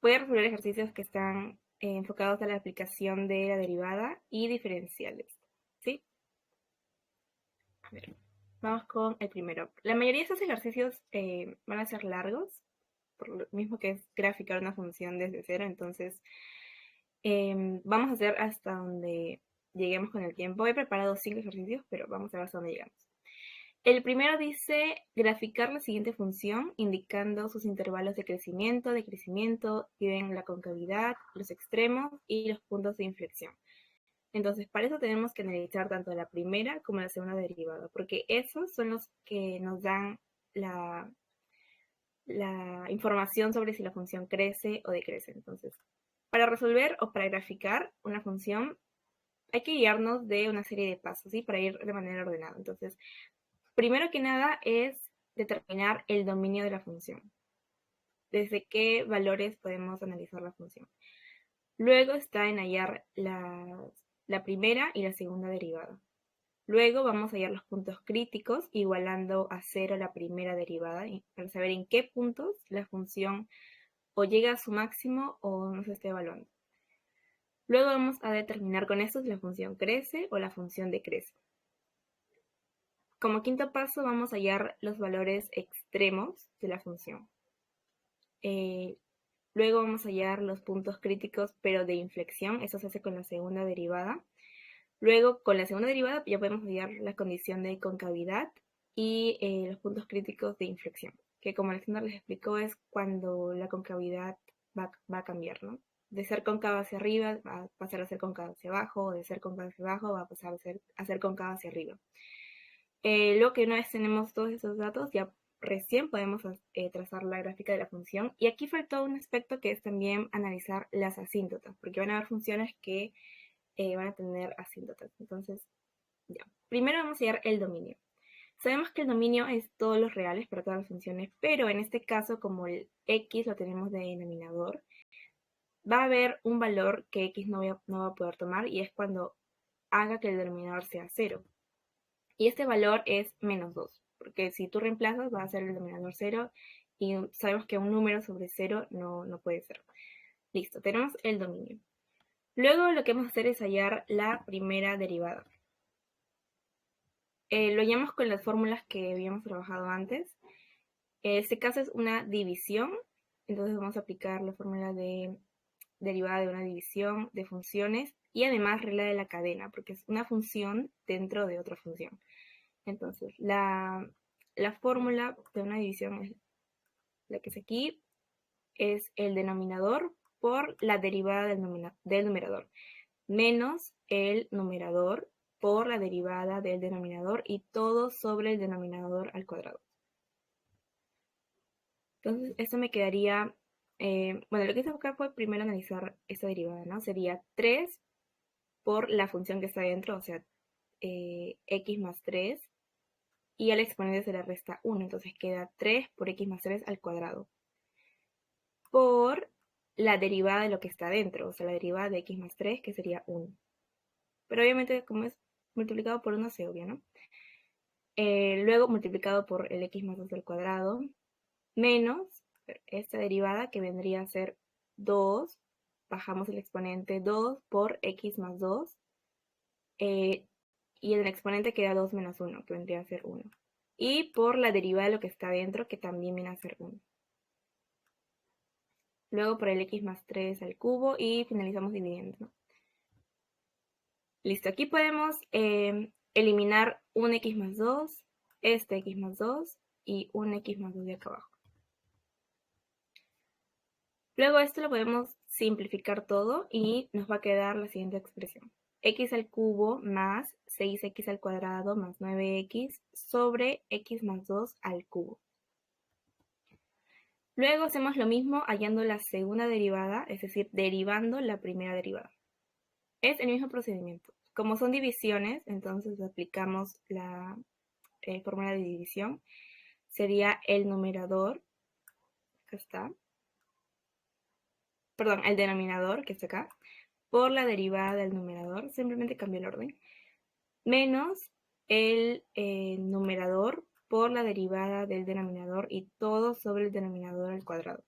Voy a resolver ejercicios que están enfocados a la aplicación de la derivada y diferenciales. ¿Sí? A ver, vamos con el primero. La mayoría de estos ejercicios van a ser largos, por lo mismo que es graficar una función desde cero. Entonces, vamos a hacer hasta donde lleguemos con el tiempo. He preparado 5 ejercicios, pero vamos a ver hasta dónde llegamos. El primero dice graficar la siguiente función indicando sus intervalos de crecimiento, decrecimiento, tienen la concavidad, los extremos y los puntos de inflexión. Entonces, para eso tenemos que analizar tanto la primera como la segunda derivada, porque esos son los que nos dan la, la información sobre si la función crece o decrece. Entonces, para resolver o para graficar una función, hay que guiarnos de una serie de pasos, ¿sí? Para ir de manera ordenada. Entonces, primero que nada es determinar el dominio de la función. Desde qué valores podemos analizar la función. Luego está en hallar la primera y la segunda derivada. Luego vamos a hallar los puntos críticos igualando a cero la primera derivada para saber en qué puntos la función o llega a su máximo o no se está evaluando. Luego vamos a determinar con esto si la función crece o la función decrece. Como quinto paso vamos a hallar los valores extremos de la función. Eh, Luego vamos a hallar los puntos críticos pero de inflexión, eso se hace con la segunda derivada. Luego con la segunda derivada ya podemos hallar la condición de concavidad y los puntos críticos de inflexión, que como Alexander les explicó es cuando la concavidad va a cambiar, ¿no? de ser cóncava hacia arriba va a pasar a ser cóncava hacia abajo, o de ser cóncava hacia abajo va a pasar a ser cóncava hacia arriba. Luego que una vez tenemos todos esos datos, ya recién podemos trazar la gráfica de la función. Y aquí faltó un aspecto que es también analizar las asíntotas, porque van a haber funciones que van a tener asíntotas. Entonces, ya. Primero vamos a hallar el dominio. Sabemos que el dominio es todos los reales para todas las funciones, pero en este caso, como el x lo tenemos de denominador, va a haber un valor que x no va a poder tomar, y es cuando haga que el denominador sea 0. Y este valor es menos 2, porque si tú reemplazas va a ser el denominador 0, y sabemos que un número sobre 0 no puede ser. Listo, tenemos el dominio. Luego lo que vamos a hacer es hallar la primera derivada. Lo hallamos con las fórmulas que habíamos trabajado antes. En este caso es una división, entonces vamos a aplicar la fórmula de derivada de una división de funciones y además regla de la cadena, porque es una función dentro de otra función. Entonces, la fórmula de una división es la que es aquí, es el denominador por la derivada del numerador, menos el numerador por la derivada del denominador y todo sobre el denominador al cuadrado. Entonces, esto me quedaría, bueno, lo que hice acá fue primero analizar esta derivada, ¿no? Sería 3 por la función que está dentro, o sea, x más 3, y al exponente se le resta 1, entonces queda 3 por x más 3 al cuadrado, por la derivada de lo que está dentro, o sea, la derivada de x más 3, que sería 1. Pero obviamente, como es multiplicado por 1, se obvia, ¿no? Luego multiplicado por el x más 2 al cuadrado, menos esta derivada que vendría a ser 2, bajamos el exponente 2 por x más 2, y en el exponente queda 2 menos 1, que vendría a ser 1. Y por la derivada de lo que está dentro, que también viene a ser 1. Luego por el x más 3 al cubo y finalizamos dividiendo, ¿no? Listo, aquí podemos eliminar un x más 2, este x más 2 y un x más 2 de acá abajo. Luego esto lo podemos simplificar todo y nos va a quedar la siguiente expresión. X al cubo más 6x al cuadrado más 9x sobre x más 2 al cubo. Luego hacemos lo mismo hallando la segunda derivada, es decir, derivando la primera derivada. Es el mismo procedimiento. Como son divisiones, entonces aplicamos la fórmula de división. Sería el numerador, acá está, perdón, el denominador, que está acá, por la derivada del numerador, simplemente cambio el orden, menos el numerador por la derivada del denominador y todo sobre el denominador al cuadrado.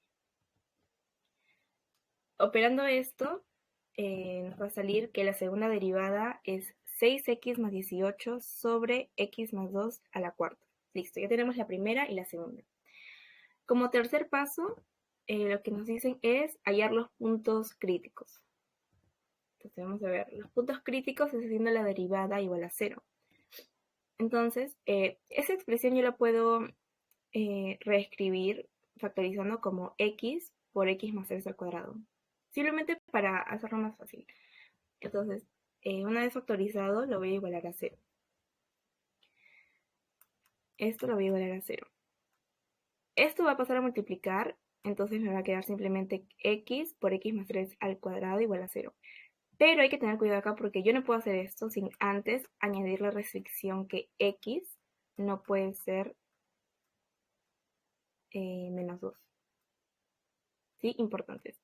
Operando esto, nos va a salir que la segunda derivada es 6x más 18 sobre x más 2 a la cuarta. Listo, ya tenemos la primera y la segunda. Como tercer paso, lo que nos dicen es hallar los puntos críticos. Entonces vamos a ver, los puntos críticos es haciendo la derivada igual a 0. Entonces, esa expresión yo la puedo reescribir factorizando como x por x más 3 al cuadrado. Simplemente para hacerlo más fácil. Entonces, una vez factorizado, lo voy a igualar a 0. Esto lo voy a igualar a 0. Esto va a pasar a multiplicar, entonces me va a quedar simplemente x por x más 3 al cuadrado igual a 0. Pero hay que tener cuidado acá porque yo no puedo hacer esto sin antes añadir la restricción que x no puede ser menos 2. ¿Sí? Importante esto.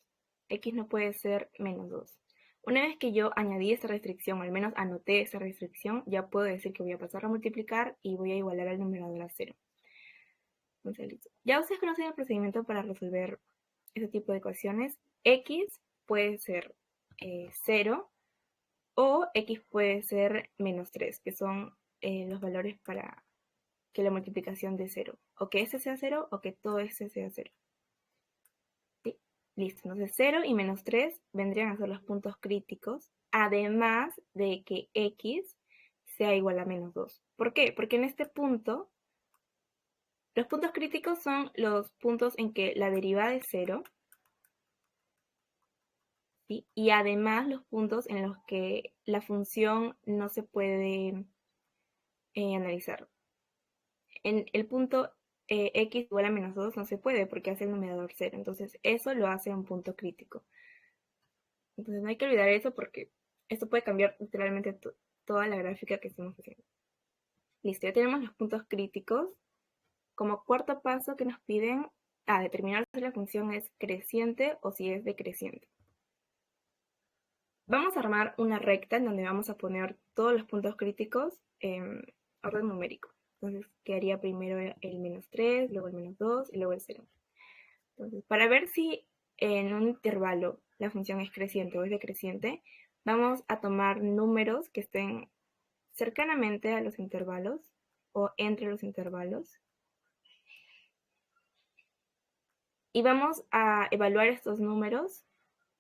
X no puede ser menos 2. Una vez que yo añadí esta restricción, o al menos anoté esa restricción, ya puedo decir que voy a pasar a multiplicar y voy a igualar al numerador a 0. Entonces, listo. Ya ustedes conocen el procedimiento para resolver este tipo de ecuaciones. X puede ser 0 o X puede ser menos 3, que son los valores para que la multiplicación dé 0. O que ese sea 0 o que todo ese sea 0. ¿Sí? Listo. Entonces 0 y menos 3 vendrían a ser los puntos críticos, además de que X sea igual a menos 2. ¿Por qué? Porque en este punto, los puntos críticos son los puntos en que la derivada es 0 ¿sí? Y además los puntos en los que la función no se puede analizar. En el punto x igual a menos 2 no se puede porque hace el numerador 0. Entonces eso lo hace un punto crítico. Entonces no hay que olvidar eso porque esto puede cambiar literalmente toda la gráfica que estamos haciendo. Listo, ya tenemos los puntos críticos. Como cuarto paso que nos piden determinar si la función es creciente o si es decreciente. Vamos a armar una recta en donde vamos a poner todos los puntos críticos en orden numérico. Entonces quedaría primero el menos 3, luego el menos 2 y luego el 0. Entonces, para ver si en un intervalo la función es creciente o es decreciente, vamos a tomar números que estén cercanamente a los intervalos o entre los intervalos. Y vamos a evaluar estos números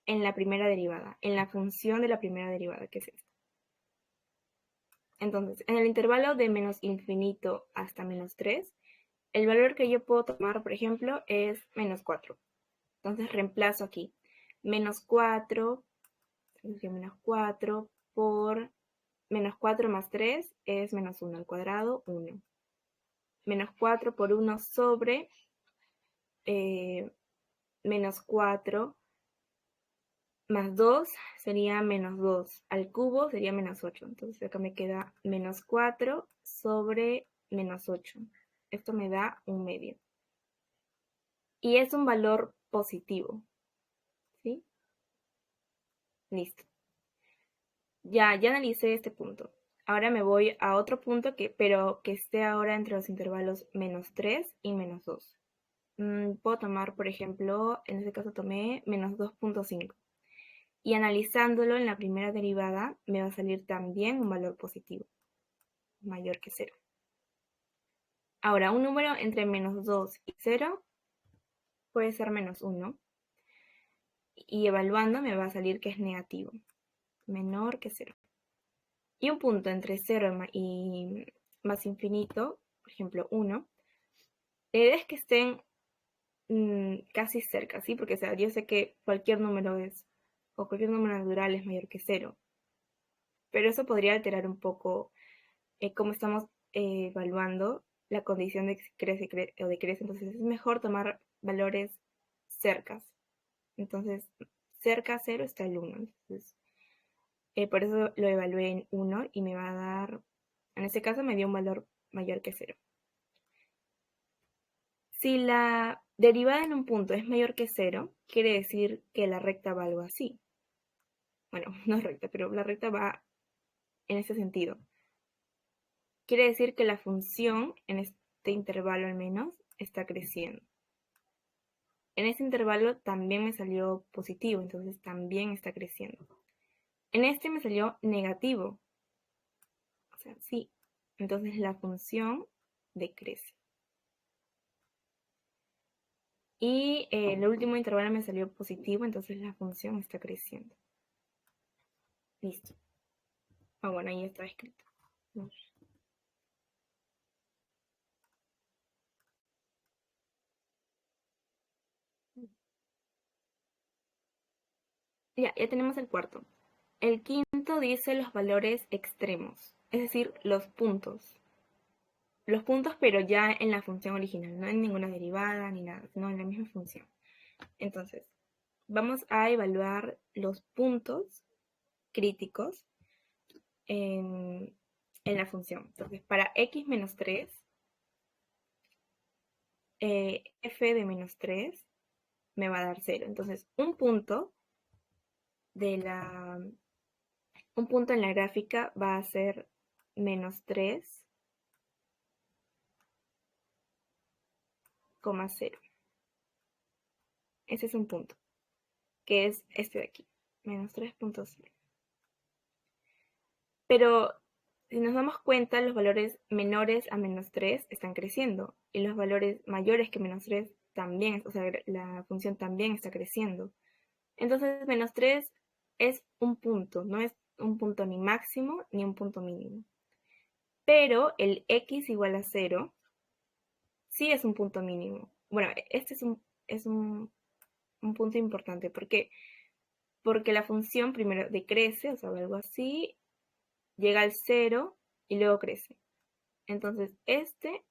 en la primera derivada, en la función de la primera derivada, que es esta. Entonces, en el intervalo de menos infinito hasta menos 3, el valor que yo puedo tomar, por ejemplo, es menos 4. Entonces reemplazo aquí. Menos 4, menos 4 por menos 4 más 3 es menos 1 al cuadrado, 1. Menos 4 por 1 sobre menos 4 más 2 sería menos 2 al cubo sería menos 8. Entonces acá me queda menos 4 sobre menos 8. Esto me da un medio. Y es un valor positivo. ¿Sí? Listo. Ya analicé este punto. Ahora me voy a otro punto pero que esté ahora entre los intervalos menos 3 y menos 2. Puedo tomar, por ejemplo, en este caso tomé menos 2.5. Y analizándolo en la primera derivada me va a salir también un valor positivo, mayor que 0. Ahora, un número entre menos 2 y 0 puede ser menos 1. Y evaluando me va a salir que es negativo, menor que 0. Y un punto entre 0 y más infinito, por ejemplo 1, la idea es que estén casi cerca, ¿sí? Porque o sea, yo sé que cualquier número o cualquier número natural es mayor que 0. Pero eso podría alterar un poco cómo estamos evaluando la condición de que crece o decrece. Entonces es mejor tomar valores cercas. Entonces, cerca a 0 está el 1. Entonces, por eso lo evalué en 1 y me va a dar, en este caso me dio un valor mayor que 0. Si la derivada en un punto es mayor que 0, quiere decir que la recta va algo así. Bueno, no es recta, pero la recta va en ese sentido. Quiere decir que la función, en este intervalo al menos, está creciendo. En ese intervalo también me salió positivo, entonces también está creciendo. En este me salió negativo. O sea, sí. Entonces la función decrece. Y el último intervalo me salió positivo, entonces la función está creciendo. Listo. Bueno, ahí está escrito. Ya tenemos el cuarto. El quinto dice los valores extremos, es decir, los puntos. Los puntos, pero ya en la función original, no en ninguna derivada ni nada, sino en la misma función. Entonces, vamos a evaluar los puntos críticos en la función. Entonces, para x menos 3, f de menos 3 me va a dar 0. Entonces, un punto en la gráfica va a ser menos 3,0. Ese es un punto, que es este de aquí, menos 3.0. Pero si nos damos cuenta, los valores menores a menos 3 están creciendo y los valores mayores que menos 3 también, o sea, la función también está creciendo. Entonces, menos 3 es un punto, no es un punto ni máximo ni un punto mínimo. Pero el x igual a 0 sí es un punto mínimo. Bueno, este es un punto importante porque porque la función primero decrece, o sea, algo así, llega al 0 y luego crece. Entonces, este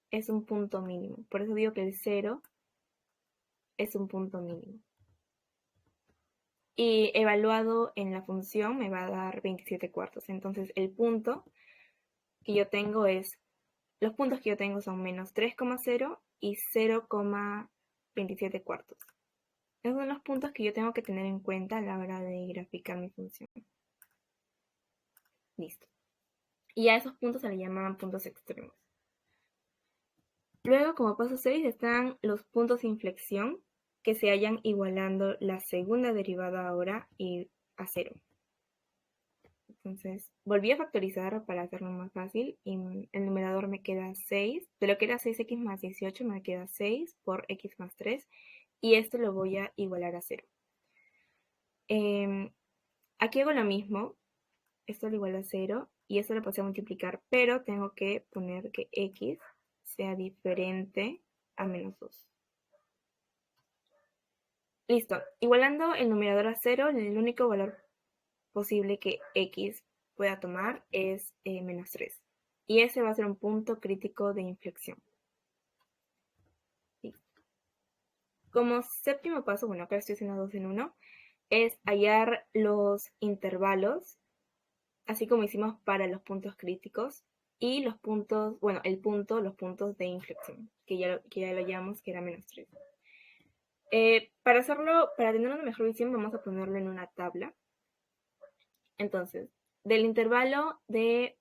es un punto mínimo. Por eso digo que el 0 es un punto mínimo. Y evaluado en la función me va a dar 27 cuartos. Entonces, el punto que yo tengo es, los puntos que yo tengo son menos 3,0 y 0,27 cuartos. Esos son los puntos que yo tengo que tener en cuenta a la hora de graficar mi función. Listo. Y a esos puntos se le llamaban puntos extremos. Luego, como paso 6, están los puntos de inflexión que se hallan igualando la segunda derivada ahora y a 0. Entonces, volví a factorizar para hacerlo más fácil y el numerador me queda 6. De lo que era 6x más 18 me queda 6 por x más 3 y esto lo voy a igualar a 0. Aquí hago lo mismo, esto lo igualo a 0 y esto lo pasé a multiplicar, pero tengo que poner que x sea diferente a menos 2. Listo, igualando el numerador a 0, el único valor posible que x pueda tomar es menos 3. Y ese va a ser un punto crítico de inflexión. ¿Sí? Como séptimo paso, bueno, acá estoy haciendo 2 en 1, es hallar los intervalos, así como hicimos para los puntos críticos, y los puntos, bueno, los puntos de inflexión, que ya lo hallamos que era menos 3. Para hacerlo, para tener una mejor visión, vamos a ponerlo en una tabla. Entonces, del intervalo de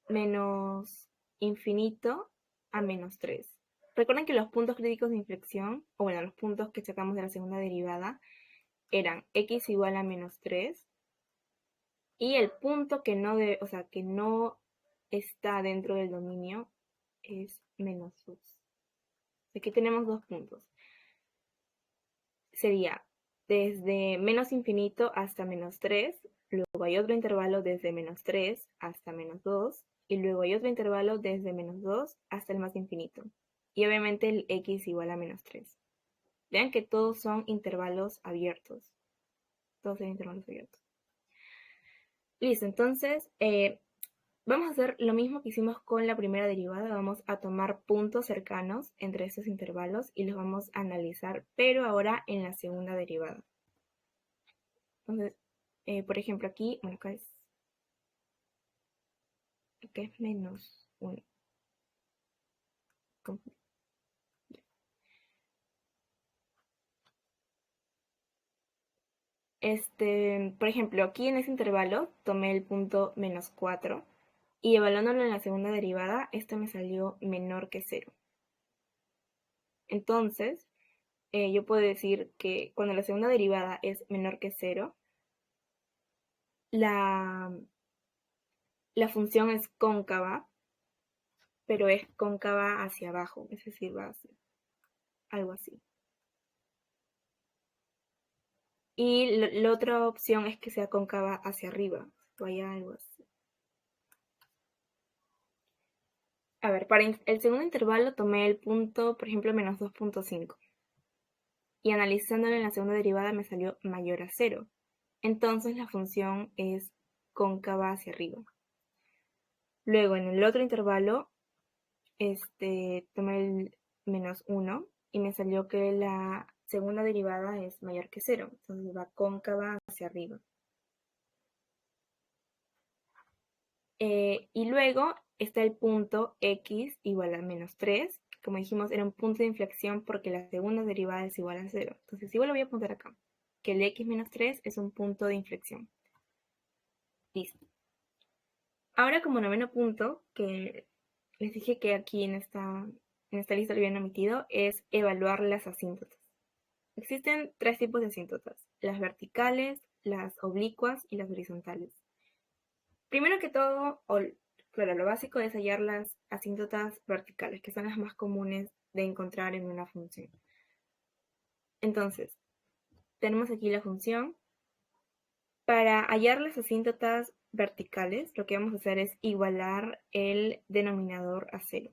menos infinito a menos 3. Recuerden que los puntos críticos de inflexión, o bueno, los puntos que sacamos de la segunda derivada, eran x igual a menos 3 y el punto que no, que no está dentro del dominio es menos 2. Aquí tenemos dos puntos. Sería desde menos infinito hasta menos 3, luego hay otro intervalo desde menos 3 hasta menos 2, y luego hay otro intervalo desde menos 2 hasta el más infinito. Y obviamente el x igual a menos 3. Vean que todos son intervalos abiertos. Todos son intervalos abiertos. Listo, entonces vamos a hacer lo mismo que hicimos con la primera derivada. Vamos a tomar puntos cercanos entre estos intervalos y los vamos a analizar, pero ahora en la segunda derivada. Entonces, por ejemplo, aquí, bueno, acá es menos 1. Por ejemplo, aquí en ese intervalo tomé el punto menos 4 y evaluándolo en la segunda derivada, esto me salió menor que 0. Entonces, yo puedo decir que cuando la segunda derivada es menor que 0, la función es cóncava, pero es cóncava hacia abajo, es decir, va a ser algo así. Y la otra opción es que sea cóncava hacia arriba, vaya algo así. A ver, para el segundo intervalo tomé el punto, por ejemplo, menos 2,5. Y analizándolo en la segunda derivada me salió mayor a 0. Entonces la función es cóncava hacia arriba. Luego en el otro intervalo tomé el menos 1 y me salió que la segunda derivada es mayor que 0. Entonces va cóncava hacia arriba. Y luego está el punto x igual a menos 3, que como dijimos era un punto de inflexión porque la segunda derivada es igual a 0. Entonces igual lo voy a apuntar acá, que el x menos 3 es un punto de inflexión. Listo. Ahora como noveno punto, que les dije que aquí en esta lista lo habían omitido, es evaluar las asíntotas. Existen tres tipos de asíntotas, las verticales, las oblicuas y las horizontales. Primero que todo, claro, lo básico es hallar las asíntotas verticales, que son las más comunes de encontrar en una función. Entonces, tenemos aquí la función. Para hallar las asíntotas verticales, lo que vamos a hacer es igualar el denominador a 0.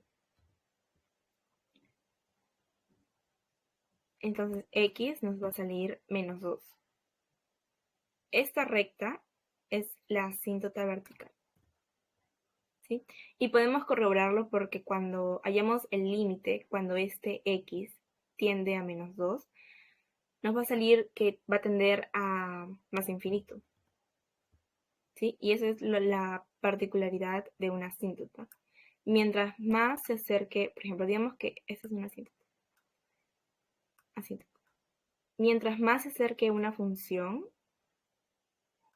Entonces, x nos va a salir menos 2. esta recta es la asíntota vertical. ¿Sí? Y podemos corroborarlo porque cuando hallamos el límite, cuando este x tiende a menos 2, nos va a salir que va a tender a más infinito. ¿Sí? Y esa es la particularidad de una asíntota. Mientras más se acerque, por ejemplo, digamos que esta es una asíntota. Mientras más se acerque una función,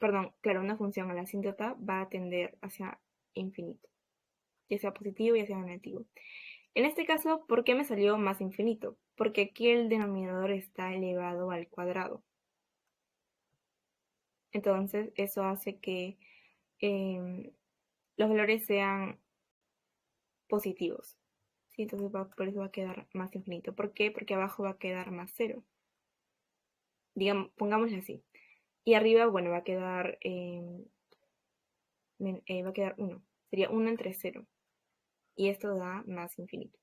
una función a la asíntota va a tender hacia infinito, ya sea positivo ya sea negativo. En este caso, ¿por qué me salió más infinito? Porque aquí el denominador está elevado al cuadrado. Entonces, eso hace que los valores sean positivos. ¿Sí? Entonces, por eso va a quedar más infinito. ¿Por qué? Porque abajo va a quedar más 0. Digamos, pongámoslo así. Y arriba, bueno, va a quedar 1. Sería 1 entre 0. Y esto da más infinito.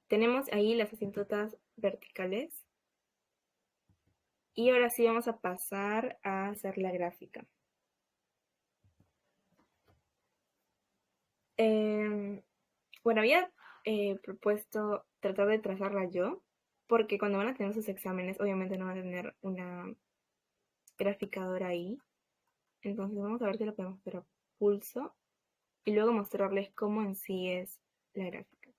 Tenemos ahí las asíntotas verticales. Y ahora sí vamos a pasar a hacer la gráfica. Bueno, había propuesto tratar de trazarla yo, porque cuando van a tener sus exámenes, obviamente no van a tener una graficadora ahí. Entonces vamos a ver si lo podemos hacer a pulso y luego mostrarles cómo en sí es la gráfica.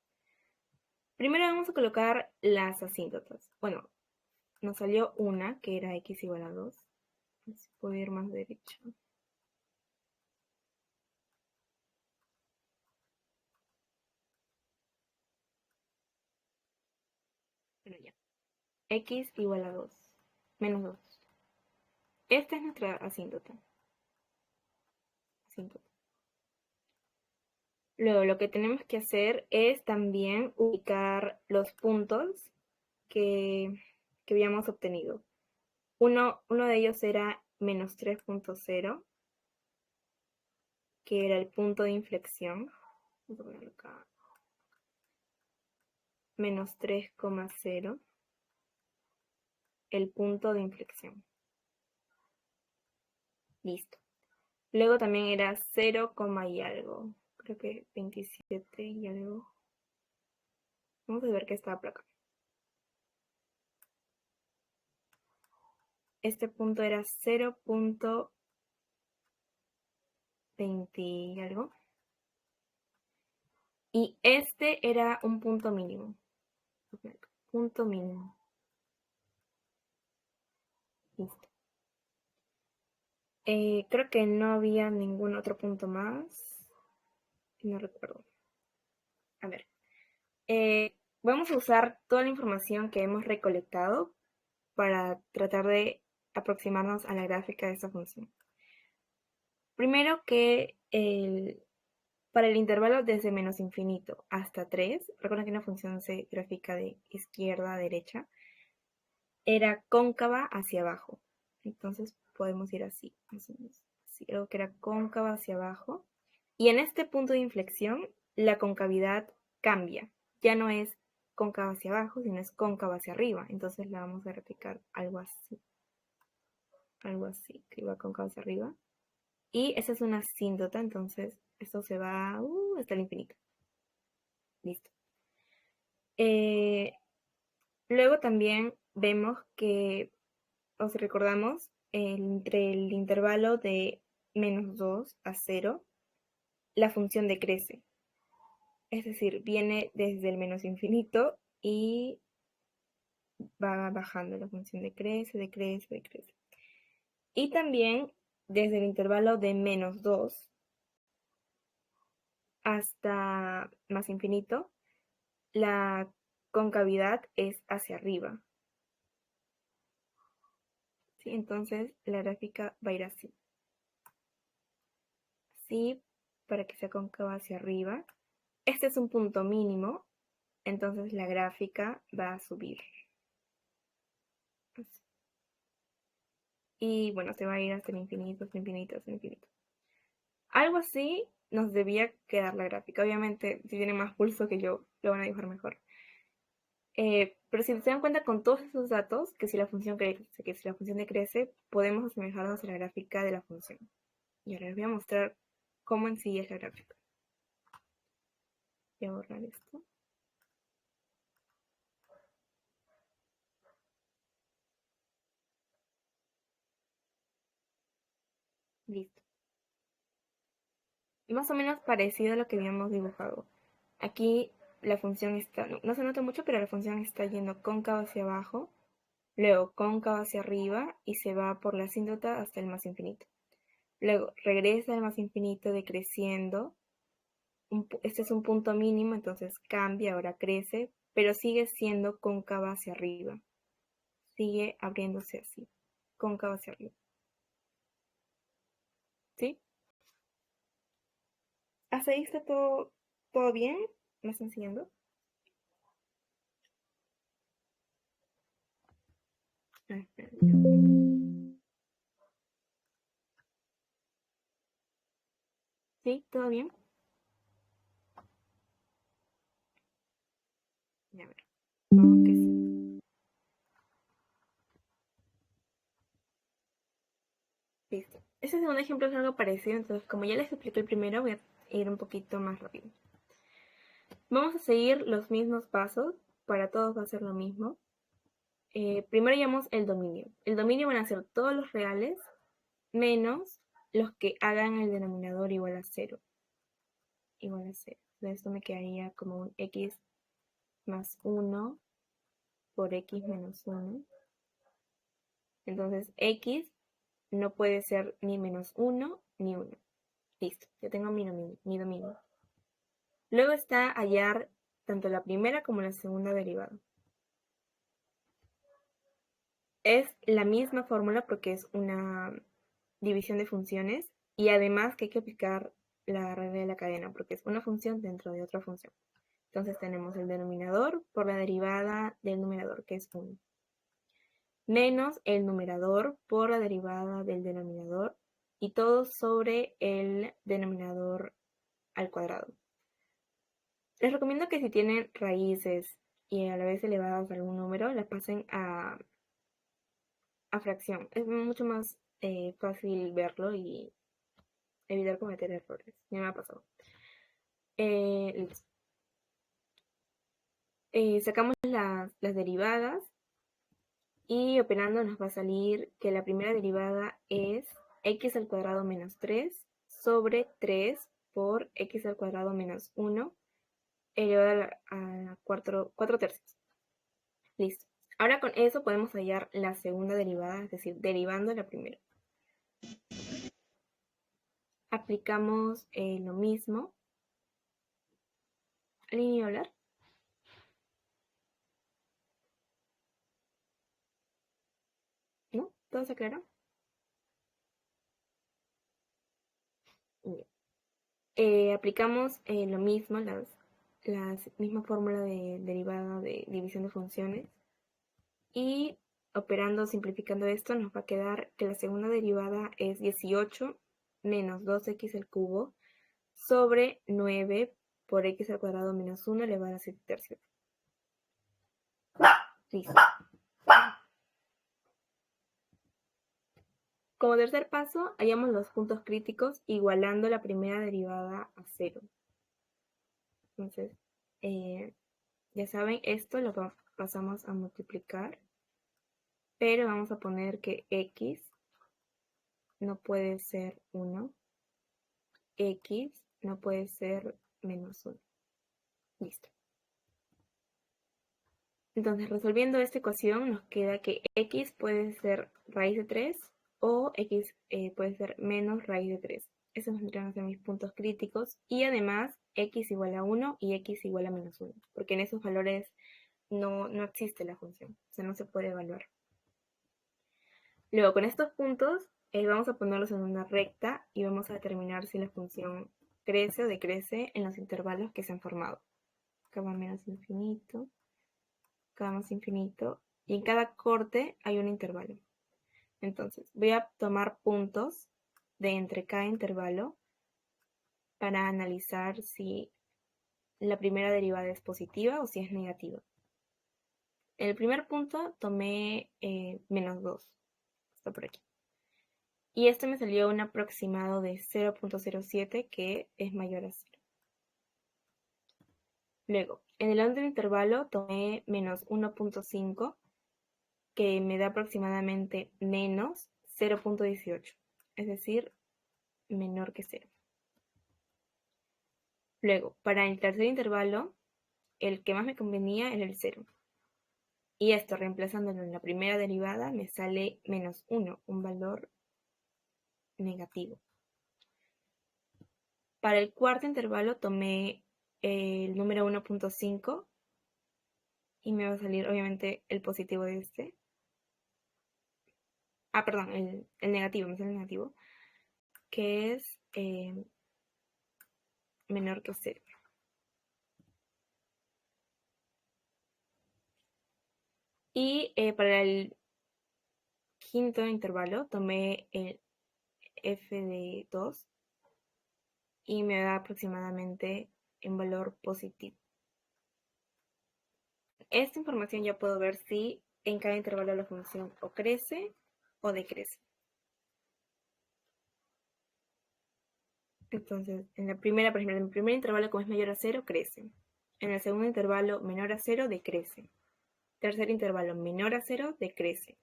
Primero vamos a colocar las asíntotas. Bueno, nos salió una que era x igual a 2. Si puedo ir más derecho. Bueno, ya. X igual a 2. Menos 2. Esta es nuestra asíntota. Luego lo que tenemos que hacer es también ubicar los puntos que habíamos obtenido. Uno de ellos era menos 3.0, que era el punto de inflexión. Vamos a ponerlo acá. Menos 3,0, el punto de inflexión. Listo. Luego también era 0, y algo. Creo que 27 y algo. Vamos a ver qué está por acá. Este punto era 0.20 y algo. Y este era un punto mínimo. Punto mínimo. Listo. Creo que no había ningún otro punto más. No recuerdo. A ver. Vamos a usar toda la información que hemos recolectado para tratar de aproximarnos a la gráfica de esta función. Primero que para el intervalo desde menos infinito hasta 3, recuerden que una función se grafica de izquierda a derecha, era cóncava hacia abajo. Entonces podemos ir así, así, algo que era cóncava hacia abajo. Y en este punto de inflexión, la concavidad cambia. Ya no es cóncava hacia abajo, sino es cóncava hacia arriba. Entonces la vamos a graficar algo así. Algo así, que va cóncava hacia arriba. Y esa es una asíntota, entonces esto se va hasta el infinito. Listo. Luego también vemos que, os recordamos, entre el intervalo de menos 2 a 0, la función decrece. Es decir, viene desde el menos infinito y va bajando. La función decrece, decrece, decrece. Y también desde el intervalo de menos 2 hasta más infinito, la concavidad es hacia arriba. ¿Sí? Entonces la gráfica va a ir así. Así, para que sea cóncava hacia arriba. Este es un punto mínimo, entonces la gráfica va a subir. Así. Y bueno, se va a ir hasta el infinito, hasta el infinito, hasta el infinito. Algo así nos debía quedar la gráfica. Obviamente, si tiene más pulso que yo, lo van a dibujar mejor. Pero si se dan cuenta con todos esos datos, que si la función crece, que si la función decrece, podemos asemejarnos a la gráfica de la función. Y ahora les voy a mostrar cómo en sí es la gráfica. Voy a borrar esto. Listo. Más o menos parecido a lo que habíamos dibujado. Aquí la función está, no se nota mucho, pero la función está yendo cóncava hacia abajo, luego cóncava hacia arriba y se va por la asíntota hasta el más infinito. Luego regresa al más infinito decreciendo. Este es un punto mínimo, entonces cambia, ahora crece, pero sigue siendo cóncava hacia arriba. Sigue abriéndose así, cóncava hacia arriba. ¿Sí? ¿Hasta ahí está todo bien? ¿Me están enseñando? ¿Sí? ¿Todo bien? A ver. Vamos que sí. Listo. Este segundo ejemplo es algo parecido, entonces como ya les expliqué el primero, voy a ir un poquito más rápido. Vamos a seguir los mismos pasos, para todos va a ser lo mismo. Primero llamamos el dominio. El dominio van a ser todos los reales menos los que hagan el denominador igual a 0. Igual a 0. Entonces esto me quedaría como un x más 1 por x menos 1. Entonces x no puede ser ni menos 1 ni 1. Listo, ya tengo mi dominio. Luego está hallar tanto la primera como la segunda derivada. Es la misma fórmula porque es una división de funciones y además que hay que aplicar la regla de la cadena porque es una función dentro de otra función. Entonces tenemos el denominador por la derivada del numerador, que es 1, menos el numerador por la derivada del denominador y todo sobre el denominador al cuadrado. Les recomiendo que si tienen raíces y a la vez elevadas a algún número, las pasen a fracción. Es mucho más fácil verlo y evitar cometer errores. Ya me ha pasado. Listo. Sacamos las derivadas y operando nos va a salir que la primera derivada es x al cuadrado menos 3 sobre 3 por x al cuadrado menos 1 elevado a 4 tercios. Listo. Ahora con eso podemos hallar la segunda derivada, es decir, derivando la primera. Aplicamos lo mismo. ¿Alguien iba a hablar? ¿No? ¿Todo se aclaró? Aplicamos lo mismo, la misma fórmula de derivada de división de funciones. Y operando, simplificando esto, nos va a quedar que la segunda derivada es 18 menos 2x al cubo sobre 9 por x al cuadrado menos 1 elevado a 7 tercios. Listo. Como tercer paso, hallamos los puntos críticos igualando la primera derivada a 0. Entonces, ya saben, esto lo pasamos a multiplicar, pero vamos a poner que x no puede ser 1, x no puede ser menos 1. Listo. Entonces, resolviendo esta ecuación, nos queda que x puede ser raíz de 3 o x puede ser menos raíz de 3. Esos vendrían a ser mis puntos críticos. Y además, x igual a 1 y x igual a menos 1. Porque en esos valores no existe la función. O sea, no se puede evaluar. Luego, con estos puntos, vamos a ponerlos en una recta y vamos a determinar si la función crece o decrece en los intervalos que se han formado. Acá va menos infinito, acá más infinito, y en cada corte hay un intervalo. Entonces, voy a tomar puntos de entre cada intervalo para analizar si la primera derivada es positiva o si es negativa. En el primer punto tomé menos 2, está por aquí. Y este me salió un aproximado de 0.07, que es mayor a 0. Luego, en el otro intervalo tomé menos 1.5, que me da aproximadamente menos 0.18, es decir, menor que 0. Luego, para el tercer intervalo, el que más me convenía era el 0. Y esto, reemplazándolo en la primera derivada, me sale menos 1, un valor negativo. Para el cuarto intervalo tomé el número 1.5 y me va a salir obviamente el positivo de este. Perdón, el negativo, me sale el negativo, que es menor que 0. Y para el quinto intervalo tomé el f de 2 y me da aproximadamente un valor positivo. Esta información ya puedo ver si en cada intervalo la función o crece o decrece. Entonces, en la primera, por ejemplo, en el primer intervalo, como es mayor a 0, crece. En el segundo intervalo, menor a 0, decrece. Tercer intervalo, menor a 0, decrece.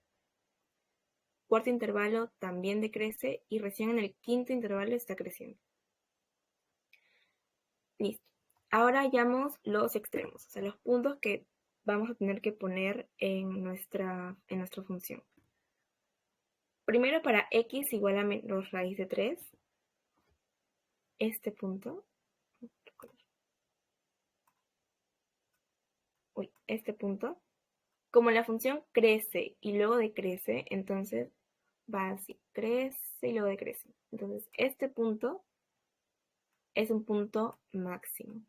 Cuarto intervalo también decrece y recién en el quinto intervalo está creciendo. Listo. Ahora hallamos los extremos, o sea, los puntos que vamos a tener que poner en nuestra función. Primero, para x igual a menos raíz de 3, este punto, como la función crece y luego decrece, entonces va así, crece y luego decrece. Entonces, este punto es un punto máximo.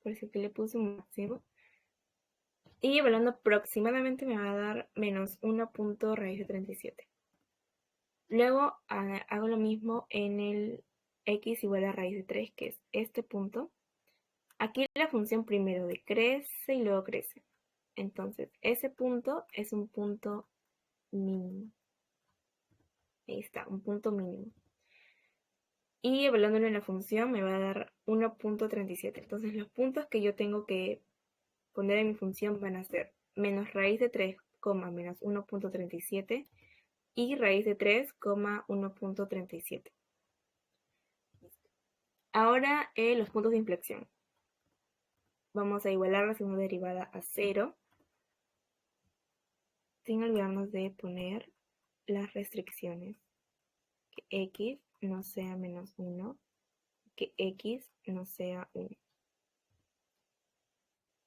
Por eso que le puse un máximo. Y evaluando aproximadamente me va a dar menos 1 raíz de 37. Luego hago lo mismo en el x igual a raíz de 3, que es este punto. Aquí la función primero decrece y luego crece. Entonces, ese punto es un punto mínimo. Ahí está, un punto mínimo. Y evaluándolo en la función me va a dar 1.37. Entonces, los puntos que yo tengo que poner en mi función van a ser menos raíz de 3, menos 1.37 y raíz de 3, 1.37. Ahora los puntos de inflexión. Vamos a igualar la segunda derivada a 0, sin olvidarnos de poner las restricciones. Que x no sea menos 1, que x no sea 1.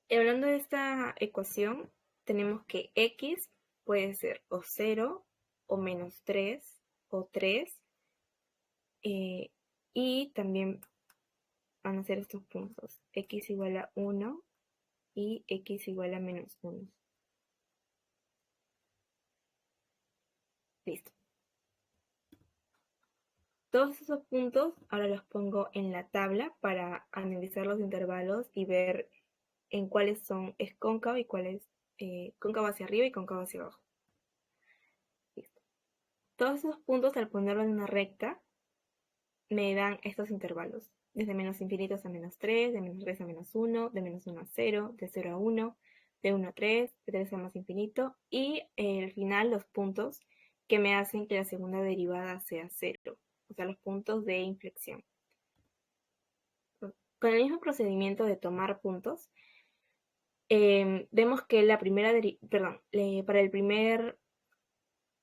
Y hablando de esta ecuación, tenemos que x puede ser o 0, o menos 3, o 3, y también van a ser estos puntos, x igual a 1 y x igual a menos 1. Listo. Todos esos puntos ahora los pongo en la tabla para analizar los intervalos y ver en cuáles es cóncavo y cuál es cóncavo hacia arriba y cóncavo hacia abajo. Listo. Todos esos puntos, al ponerlo en una recta, me dan estos intervalos. Desde menos infinitos a menos 3, de menos 3 a menos 1, de menos 1 a 0, de 0 a 1, de 1 a 3, de 3 a más infinito, y al final los puntos que me hacen que la segunda derivada sea 0, o sea, los puntos de inflexión. Con el mismo procedimiento de tomar puntos, vemos que para el primer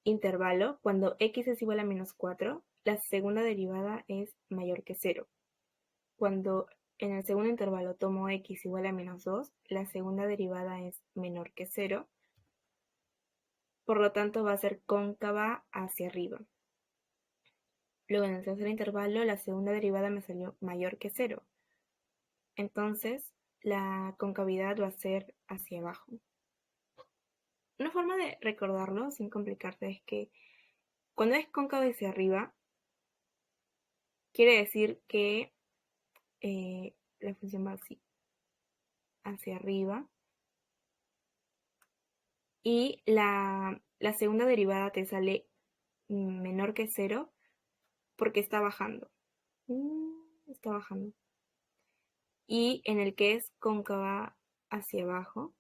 intervalo, cuando x es igual a menos 4, la segunda derivada es mayor que 0. Cuando en el segundo intervalo tomo x igual a menos 2, la segunda derivada es menor que 0. Por lo tanto, va a ser cóncava hacia arriba. Luego en el tercer intervalo, la segunda derivada me salió mayor que 0. Entonces, la concavidad va a ser hacia abajo. Una forma de recordarlo sin complicarse es que cuando es cóncavo hacia arriba, quiere decir que la función va así, hacia arriba, Y la segunda derivada te sale menor que 0 porque está bajando. Está bajando. Y en el que es cóncava hacia abajo,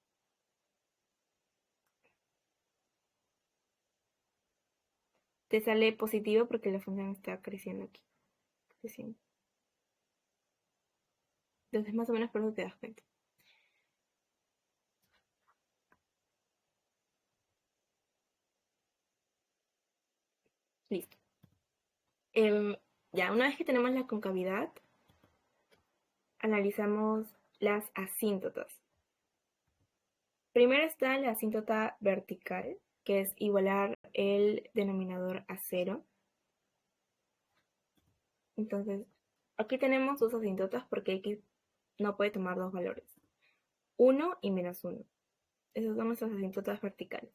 te sale positivo porque la función está creciendo aquí. Creciendo. Entonces más o menos por eso te das cuenta. Listo. Ya, una vez que tenemos la concavidad, analizamos las asíntotas. Primero está la asíntota vertical, que es igualar el denominador a 0. Entonces, aquí tenemos dos asíntotas porque x no puede tomar dos valores. 1 y menos 1. Esas son nuestras asíntotas verticales.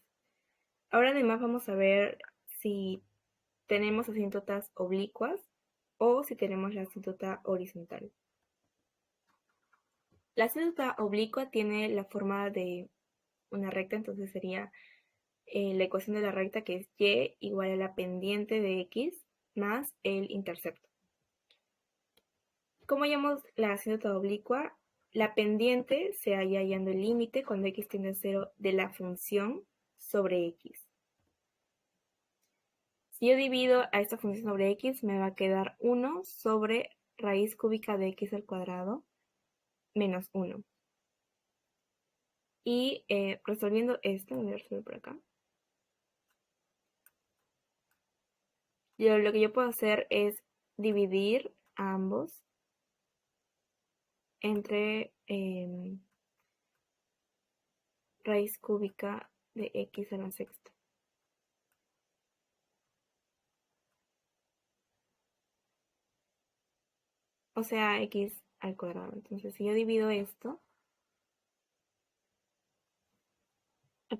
Ahora además vamos a ver si tenemos asíntotas oblicuas o si tenemos la asíntota horizontal. La asíntota oblicua tiene la forma de una recta, entonces sería la ecuación de la recta, que es y igual a la pendiente de x más el intercepto. Como hallamos la asíntota oblicua, la pendiente se halla hallando el límite cuando x tiende a 0 de la función sobre x. Si yo divido a esta función sobre x, me va a quedar 1 sobre raíz cúbica de x al cuadrado menos 1. Y resolviendo esto, voy a resolver por acá. Lo que yo puedo hacer es dividir a ambos entre raíz cúbica de x a la sexta. O sea, x al cuadrado. Entonces, si yo divido esto, yo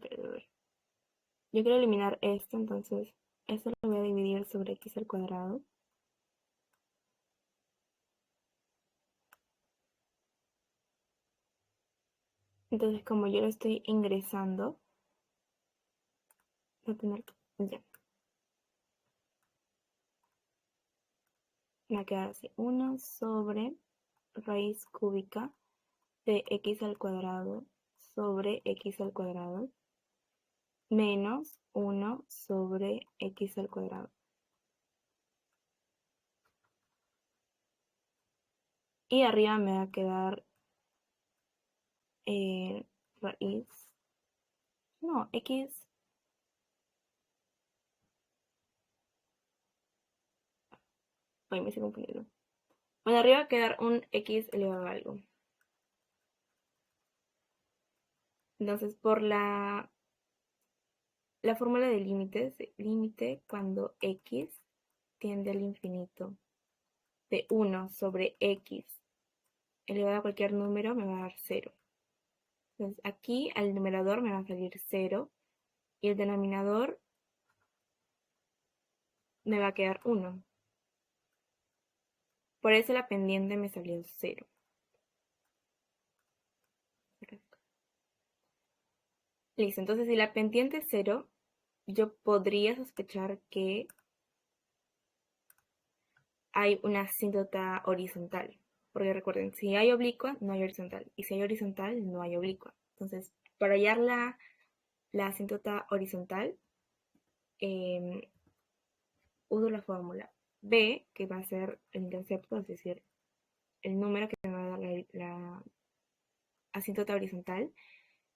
quiero eliminar esto, entonces esto lo voy a dividir sobre x al cuadrado. Entonces, como yo lo estoy ingresando, voy a tener ya. Me va a quedar así, 1 sobre raíz cúbica de x al cuadrado sobre x al cuadrado menos 1 sobre x al cuadrado. Y arriba me va a quedar raíz, no, x, ay, me estoy confundiendo. Bueno, arriba va a quedar un x elevado a algo. Entonces, por la fórmula de límites, límite cuando x tiende al infinito de 1 sobre x elevado a cualquier número me va a dar 0. Entonces, aquí al numerador me va a salir 0 y el denominador me va a quedar 1. Por eso la pendiente me salió 0. Listo, entonces si la pendiente es 0, yo podría sospechar que hay una asíntota horizontal. Porque recuerden, si hay oblicua, no hay horizontal. Y si hay horizontal, no hay oblicua. Entonces, para hallar la asíntota horizontal, uso la fórmula B, que va a ser el intercepto, es decir, el número que me va a dar la asíntota horizontal,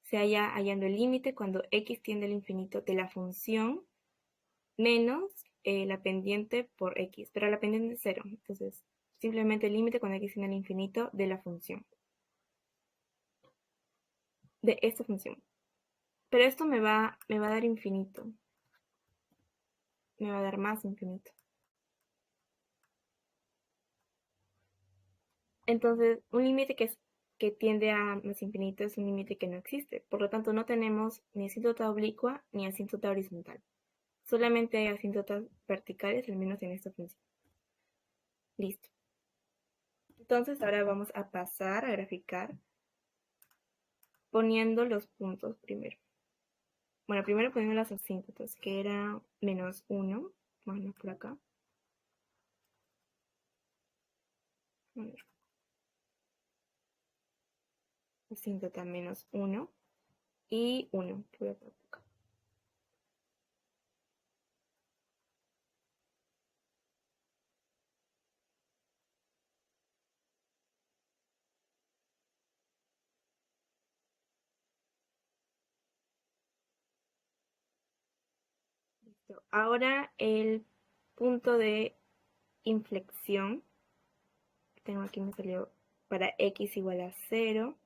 se halla hallando el límite cuando x tiende al infinito de la función menos la pendiente por x, pero la pendiente es 0, entonces simplemente el límite cuando x tiende al infinito de la función, de esta función. Pero esto me va a dar infinito, me va a dar más infinito. Entonces, un límite que tiende a más infinito es un límite que no existe. Por lo tanto, no tenemos ni asíntota oblicua ni asíntota horizontal. Solamente hay asíntotas verticales, al menos en esta función. Listo. Entonces, ahora vamos a pasar a graficar poniendo los puntos primero. Bueno, primero ponemos las asíntotas, que era menos 1, más o menos por acá. A ver. Asíntota menos 1 y 1. Voy a poner acá. Listo. Ahora el punto de inflexión. Tengo aquí, me salió para x igual a 0.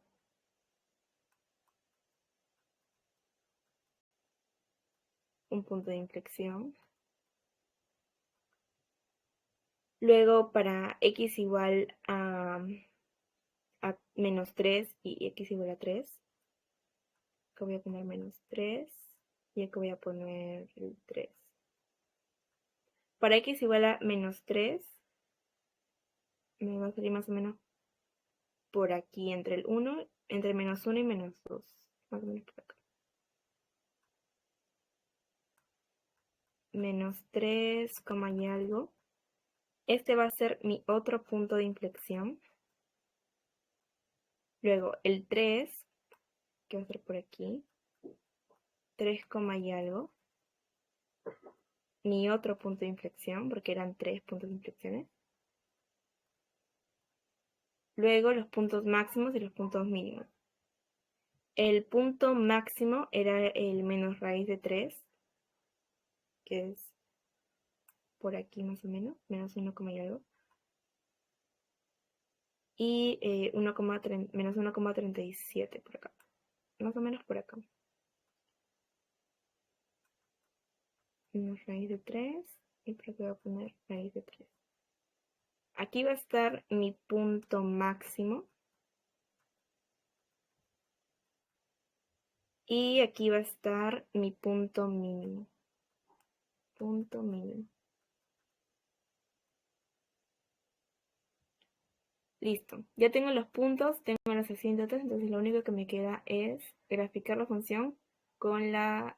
Un punto de inflexión. Luego para x igual a menos 3 y x igual a 3. Acá voy a poner menos 3 y acá voy a poner el 3. Para x igual a menos 3, me va a salir más o menos por aquí, entre el 1, entre menos 1 y menos 2. Más o menos por acá. Menos 3, y algo. Este va a ser mi otro punto de inflexión. Luego el 3, que va a ser por aquí. 3, y algo. Mi otro punto de inflexión, porque eran 3 puntos de inflexiones. Luego los puntos máximos y los puntos mínimos. El punto máximo era el menos raíz de 3, que es por aquí más o menos, menos 1, y algo. Y menos 1,37 por acá. Más o menos por acá. Menos raíz de 3 y por acá voy a poner raíz de 3. Aquí va a estar mi punto máximo. Y aquí va a estar mi punto mínimo. Punto mínimo. Listo. Ya tengo los puntos, tengo las asíntotas, entonces lo único que me queda es graficar la función con la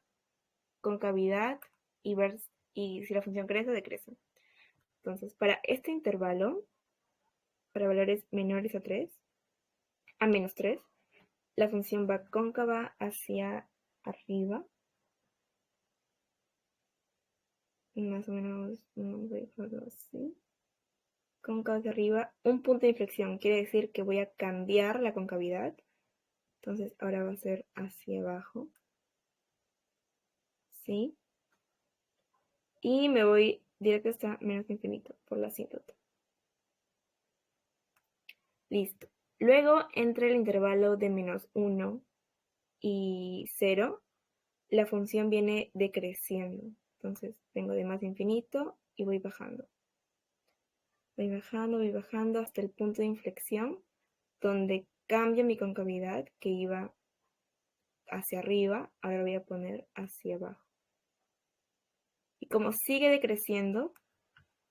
concavidad y ver si la función crece o decrece. Entonces, para este intervalo, para valores menores a menos 3, la función va cóncava hacia arriba. Más o menos, vamos a dejarlo así. Cóncava hacia arriba. Un punto de inflexión quiere decir que voy a cambiar la concavidad. Entonces, ahora va a ser hacia abajo. ¿Sí? Y me voy directo hasta menos infinito por la asíntota. Listo. Luego, entre el intervalo de menos 1 y 0, la función viene decreciendo. Entonces, vengo de más infinito y voy bajando. Voy bajando hasta el punto de inflexión, donde cambio mi concavidad, que iba hacia arriba, ahora voy a poner hacia abajo. Y como sigue decreciendo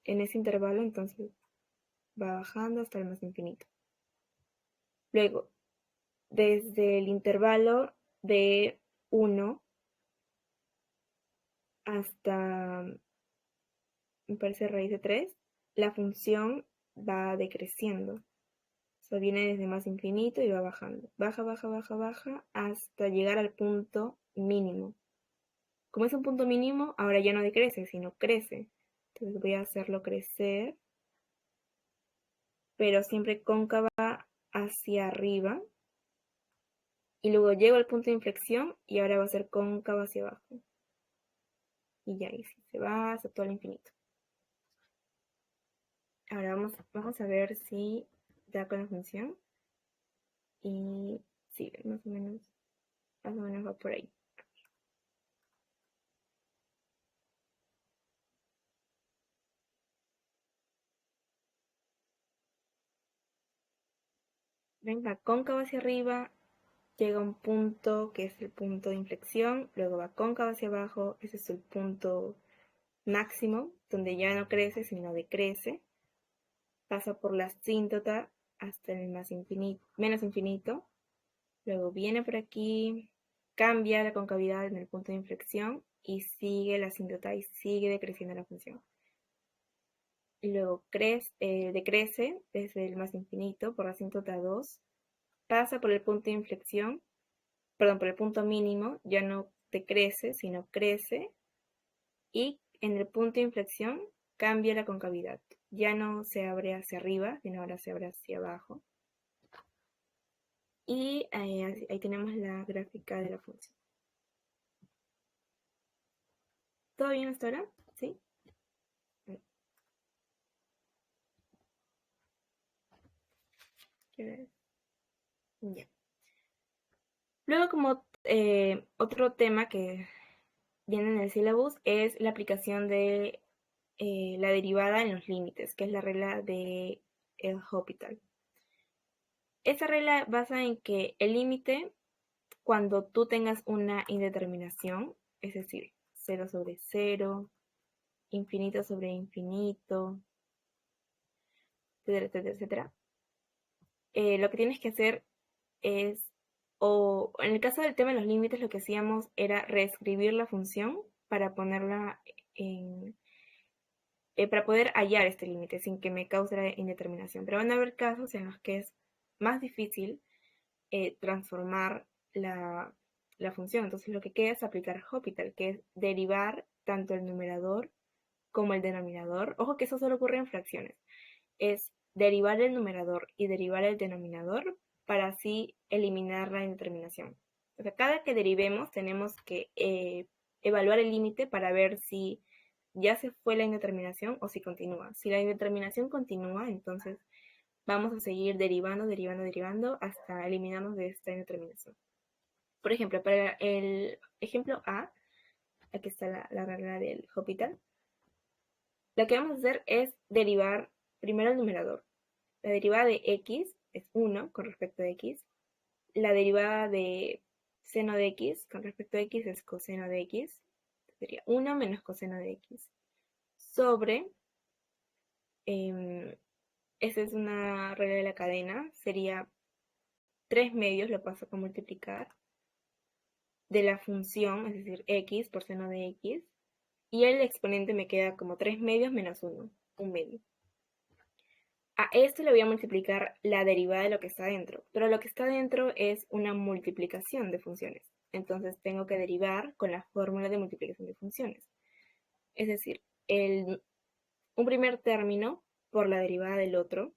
en ese intervalo, entonces va bajando hasta el más infinito. Luego, desde el intervalo de 1 hasta, me parece, raíz de 3, la función va decreciendo. O sea, viene desde más infinito y va bajando. Baja, baja, baja, baja hasta llegar al punto mínimo. Como es un punto mínimo, ahora ya no decrece, sino crece. Entonces voy a hacerlo crecer, pero siempre cóncava hacia arriba. Y luego llego al punto de inflexión y ahora va a ser cóncava hacia abajo. Y ya, y se va hasta todo el infinito. Ahora vamos a ver si da con la función. Y sí, más o menos va por ahí. Venga, cóncava hacia arriba, llega a un punto que es el punto de inflexión, luego va cóncava hacia abajo, ese es el punto máximo, donde ya no crece, sino decrece. Pasa por la asíntota hasta el menos infinito. Luego viene por aquí, cambia la concavidad en el punto de inflexión y sigue la asíntota y sigue decreciendo la función. Y luego decrece desde el más infinito por la asíntota 2, pasa por el punto de inflexión, perdón, por el punto mínimo, ya no decrece, sino crece, y en el punto de inflexión cambia la concavidad. Ya no se abre hacia arriba, sino ahora se abre hacia abajo. Y ahí tenemos la gráfica de la función. ¿Todo bien hasta ahora? ¿Sí? Ya. Luego, como otro tema que viene en el syllabus es la aplicación de la derivada en los límites, que es la regla de L'Hopital. Esa regla basa en que el límite, cuando tú tengas una indeterminación, es decir, 0 sobre 0, infinito sobre infinito, etcétera, etcétera, etcétera, lo que tienes que hacer es, o en el caso del tema de los límites, lo que hacíamos era reescribir la función para ponerla para poder hallar este límite sin que me cause la indeterminación. Pero van a haber casos en los que es más difícil transformar la función. Entonces lo que queda es aplicar L'Hopital, que es derivar tanto el numerador como el denominador. Ojo que eso solo ocurre en fracciones. Es derivar el numerador y derivar el denominador para así eliminar la indeterminación. O sea, cada que derivemos tenemos que evaluar el límite para ver si ya se fue la indeterminación o si continúa. Si la indeterminación continúa, entonces vamos a seguir derivando, derivando, derivando hasta eliminarnos de esta indeterminación. Por ejemplo, para el ejemplo A, aquí está la regla del L'Hopital, lo que vamos a hacer es derivar primero el numerador. La derivada de x es 1 con respecto a x. La derivada de seno de x con respecto a x es coseno de x. Sería 1 menos coseno de x. Sobre, esa es una regla de la cadena, sería 3 medios, lo paso a multiplicar, de la función, es decir, x por seno de x. Y el exponente me queda como 3 medios menos 1, un medio. A esto le voy a multiplicar la derivada de lo que está dentro, pero lo que está dentro es una multiplicación de funciones. Entonces tengo que derivar con la fórmula de multiplicación de funciones. Es decir, un primer término por la derivada del otro,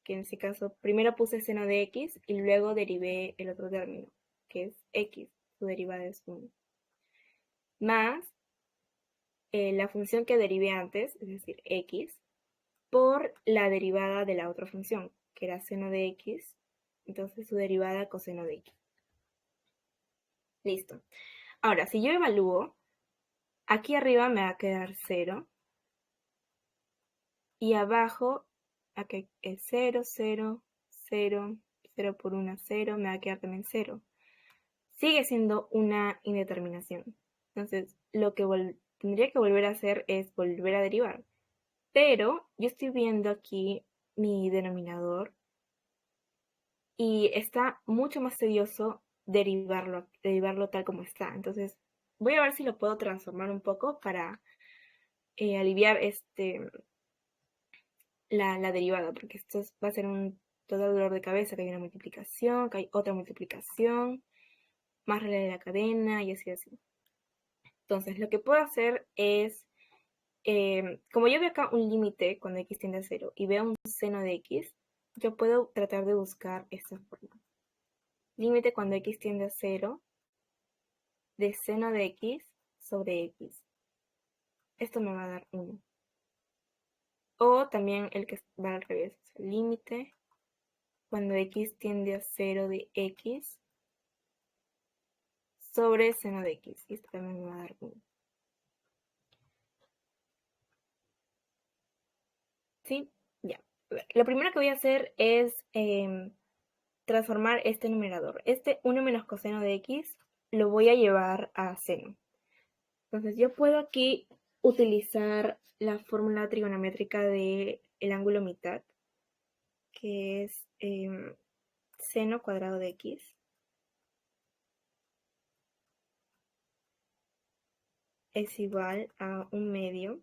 que en este caso primero puse seno de x y luego derivé el otro término, que es x, su derivada es 1. Más la función que derivé antes, es decir, x, por la derivada de la otra función, que era seno de x, entonces su derivada coseno de x. Listo. Ahora, si yo evalúo, aquí arriba me va a quedar 0, y abajo, aquí es 0, 0, 0, 0 por 1, 0, me va a quedar también 0. Sigue siendo una indeterminación. Entonces, lo que tendría que volver a hacer es volver a derivar. Pero yo estoy viendo aquí mi denominador y está mucho más tedioso derivarlo tal como está. Entonces voy a ver si lo puedo transformar un poco para aliviar la derivada, porque esto va a ser un todo dolor de cabeza, que hay una multiplicación, que hay otra multiplicación, más regla de la cadena y así así. Entonces lo que puedo hacer es, como yo veo acá un límite cuando x tiende a 0 y veo un seno de x, yo puedo tratar de buscar esta forma. Límite cuando x tiende a 0 de seno de x sobre x. Esto me va a dar 1. O también el que va al revés. Límite cuando x tiende a 0 de x sobre seno de x. Y esto también me va a dar 1. ¿Sí? Ya. Lo primero que voy a hacer es transformar este numerador. Este 1 menos coseno de x lo voy a llevar a seno. Entonces yo puedo aquí utilizar la fórmula trigonométrica del ángulo mitad, que es seno cuadrado de x es igual a 1/2.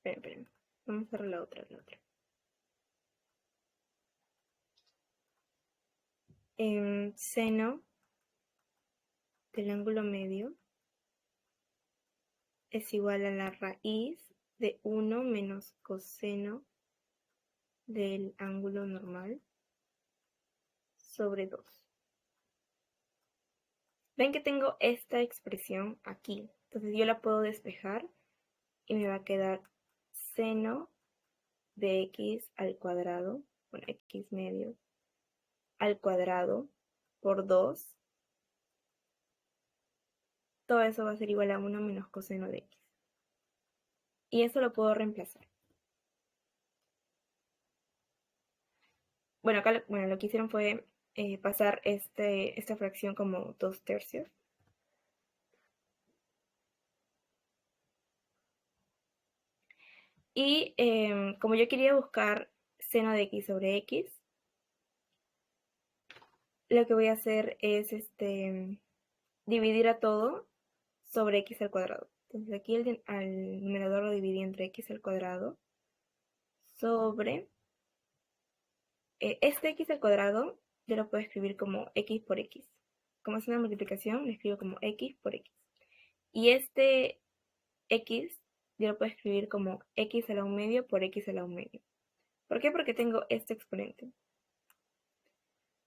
Esperen. Vamos a hacer la otra. Seno del ángulo medio es igual a la raíz de 1 menos coseno del ángulo normal sobre 2. Ven que tengo esta expresión aquí. Entonces yo la puedo despejar y me va a quedar seno de x al cuadrado, bueno, x medio, al cuadrado por 2. Todo eso va a ser igual a 1 menos coseno de x. Y eso lo puedo reemplazar. Bueno, acá lo que hicieron fue pasar esta fracción como 2/3. Y como yo quería buscar seno de x sobre x, lo que voy a hacer es dividir a todo sobre x al cuadrado. Entonces aquí al numerador lo dividí entre x al cuadrado sobre este x al cuadrado, yo lo puedo escribir como x por x. Como es una multiplicación, lo escribo como x por x. Y este x yo lo puedo escribir como x a la 1/2 por x a la 1/2. ¿Por qué? Porque tengo este exponente.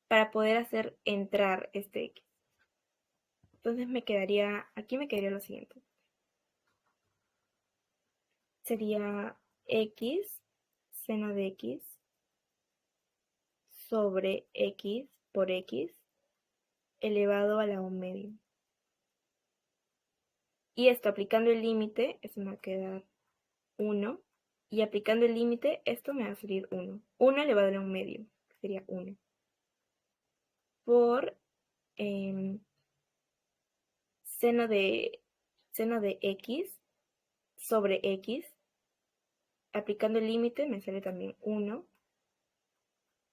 Para poder hacer entrar este x. Entonces aquí me quedaría lo siguiente. Sería x seno de x sobre x por x elevado a la 1/2. Y esto aplicando el límite, esto me va a quedar 1. Y aplicando el límite, esto me va a salir 1. 1 elevado a la 1/2, que sería 1. Por seno de x sobre x. Aplicando el límite me sale también 1.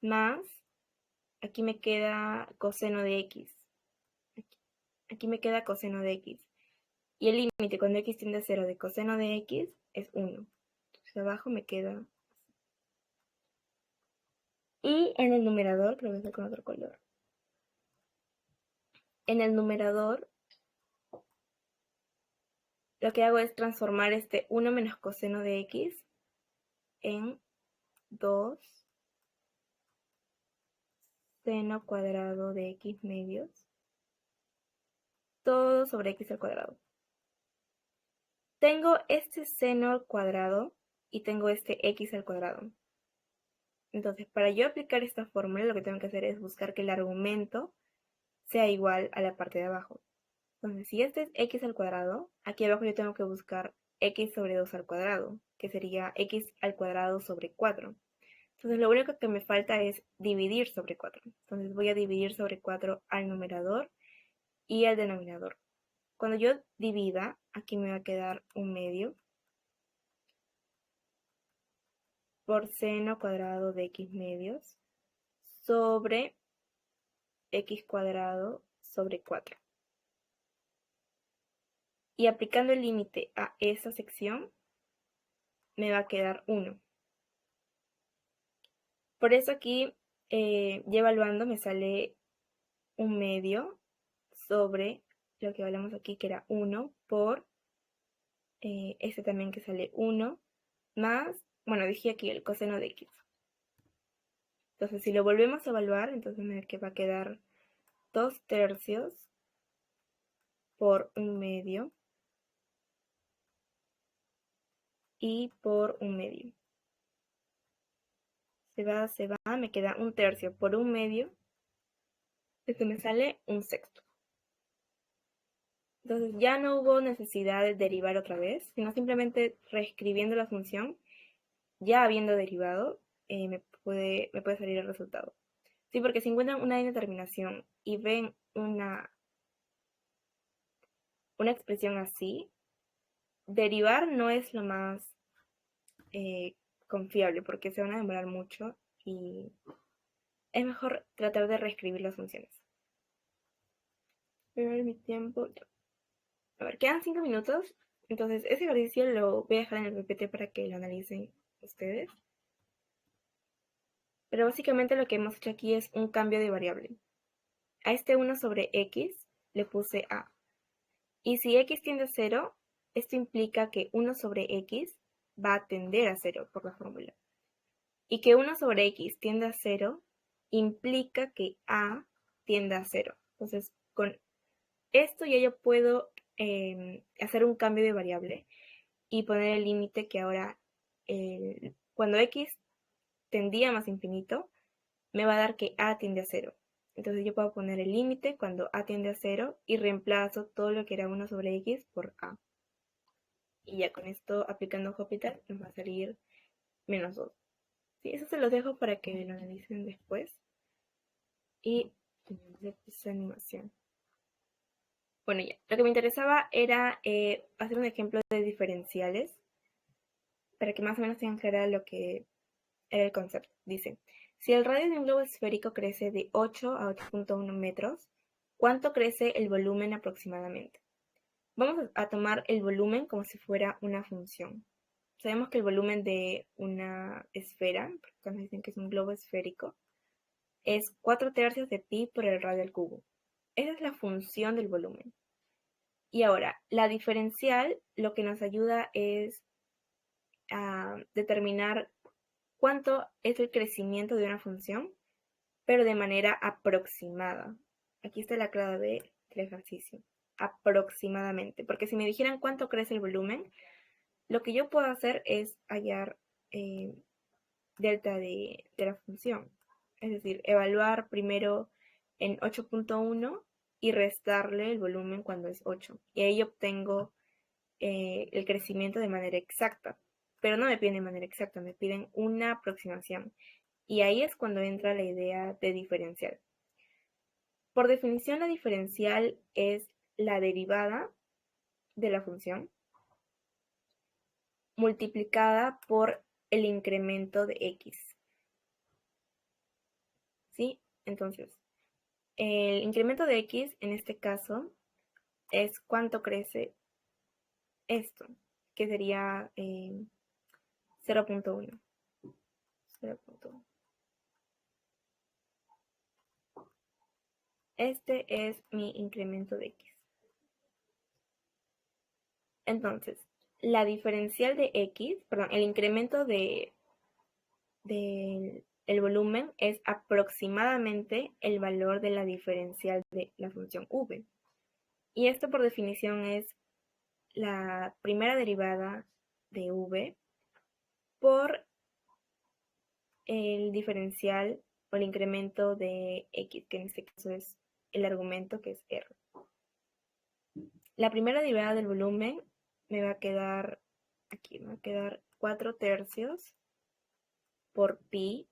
Más, aquí me queda coseno de x. Aquí me queda coseno de x. Y el límite cuando x tiende a 0 de coseno de x es 1. Entonces abajo me queda. Y en el numerador, que lo voy a hacer con otro color. En el numerador, lo que hago es transformar este 1 menos coseno de x en 2 seno cuadrado de x medios. Todo sobre x al cuadrado. Tengo este seno al cuadrado y tengo este x al cuadrado. Entonces, para yo aplicar esta fórmula, lo que tengo que hacer es buscar que el argumento sea igual a la parte de abajo. Entonces, si este es x al cuadrado, aquí abajo yo tengo que buscar x sobre 2 al cuadrado, que sería x al cuadrado sobre 4. Entonces, lo único que me falta es dividir sobre 4. Entonces, voy a dividir sobre 4 al numerador y al denominador. Cuando yo divida, aquí me va a quedar 1/2 por seno cuadrado de x medios sobre x cuadrado sobre 4. Y aplicando el límite a esa sección, me va a quedar 1. Por eso aquí, ya evaluando, me sale 1/2 sobre lo que hablamos aquí, que era 1 por este también que sale 1, más, bueno, dije aquí el coseno de x. Entonces, si lo volvemos a evaluar, entonces me va a quedar 2/3 por 1/2 y por 1/2. Se va, me queda 1/3 por 1/2. Esto me sale 1/6. Entonces ya no hubo necesidad de derivar otra vez, sino simplemente reescribiendo la función, ya habiendo derivado, me puede salir el resultado. Sí, porque si encuentran una indeterminación y ven una expresión así, derivar no es lo más confiable porque se van a demorar mucho y es mejor tratar de reescribir las funciones. Voy a ver mi tiempo. Ya. A ver, quedan 5 minutos. Entonces, ese ejercicio lo voy a dejar en el PPT para que lo analicen ustedes. Pero básicamente lo que hemos hecho aquí es un cambio de variable. A este 1 sobre x le puse a. Y si x tiende a 0, esto implica que 1 sobre x va a tender a 0 por la fórmula. Y que 1 sobre x tiende a 0 implica que a tiende a 0. Entonces, con esto ya yo puedo hacer un cambio de variable y poner el límite que ahora, cuando x tendía más infinito, me va a dar que a tiende a 0. Entonces yo puedo poner el límite cuando a tiende a 0 y reemplazo todo lo que era 1 sobre x por a. Y ya con esto, aplicando Hospital, nos va a salir menos 2. Sí, eso se los dejo para que lo analicen después. Y esa animación. Bueno, ya. Lo que me interesaba era hacer un ejemplo de diferenciales para que más o menos tengan clara lo que era el concepto. Dice, si el radio de un globo esférico crece de 8 a 8.1 metros, ¿cuánto crece el volumen aproximadamente? Vamos a tomar el volumen como si fuera una función. Sabemos que el volumen de una esfera, porque cuando dicen que es un globo esférico, es 4/3 de pi por el radio al cubo. Esa es la función del volumen. Y ahora, la diferencial lo que nos ayuda es a determinar cuánto es el crecimiento de una función, pero de manera aproximada. Aquí está la clave del ejercicio. Aproximadamente. Porque si me dijeran cuánto crece el volumen, lo que yo puedo hacer es hallar delta de la función. Es decir, evaluar primero en 8.1 y restarle el volumen cuando es 8. Y ahí obtengo el crecimiento de manera exacta. Pero no me piden de manera exacta, me piden una aproximación. Y ahí es cuando entra la idea de diferencial. Por definición, la diferencial es la derivada de la función multiplicada por el incremento de x. ¿Sí? Entonces, el incremento de x en este caso es cuánto crece esto, que sería 0.1. 0.1. Este es mi incremento de x. Entonces, la diferencial de x, perdón, el incremento del volumen es aproximadamente el valor de la diferencial de la función v. Y esto por definición es la primera derivada de v por el diferencial o el incremento de x, que en este caso es el argumento que es r. La primera derivada del volumen me va a quedar, aquí me va a quedar 4/3 por pi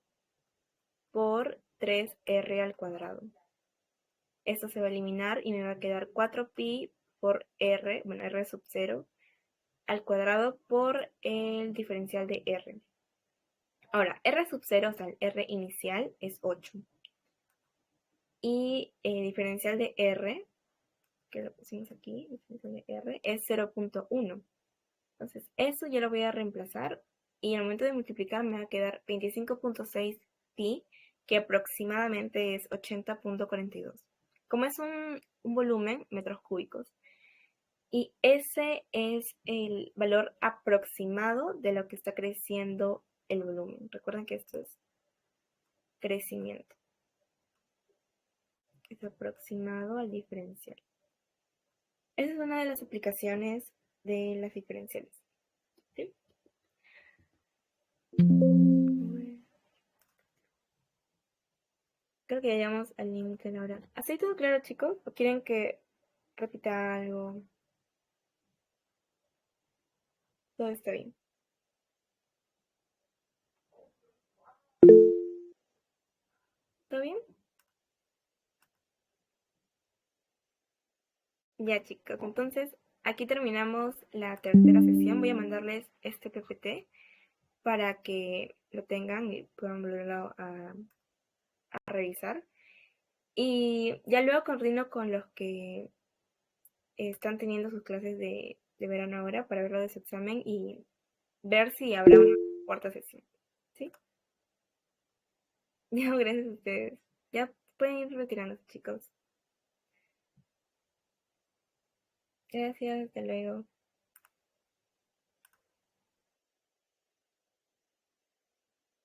por 3r al cuadrado. Esto se va a eliminar y me va a quedar 4pi por r, bueno, r sub 0, al cuadrado por el diferencial de r. Ahora, r sub 0, o sea, el r inicial es 8. Y el diferencial de r, que lo pusimos aquí, el diferencial de r, es 0.1. Entonces, eso yo lo voy a reemplazar y al momento de multiplicar me va a quedar 25.6 pi, que aproximadamente es 80.42. Como es un volumen, metros cúbicos, y ese es el valor aproximado de lo que está creciendo el volumen. Recuerden que esto es crecimiento. Es aproximado al diferencial. Esa es una de las aplicaciones de las diferenciales. ¿Sí? Creo que ya llegamos al límite de la hora. ¿Así todo claro, chicos? ¿O quieren que repita algo? Todo está bien. ¿Todo bien? Ya, chicos. Entonces, aquí terminamos la tercera sesión. Voy a mandarles este PPT para que lo tengan y puedan volverlo a revisar. Y ya luego coordino con los que están teniendo sus clases de verano ahora para verlo de su examen y ver si habrá una cuarta sesión. ¿Sí? Ya, gracias a ustedes. Ya pueden ir retirándose, chicos. Gracias, hasta luego.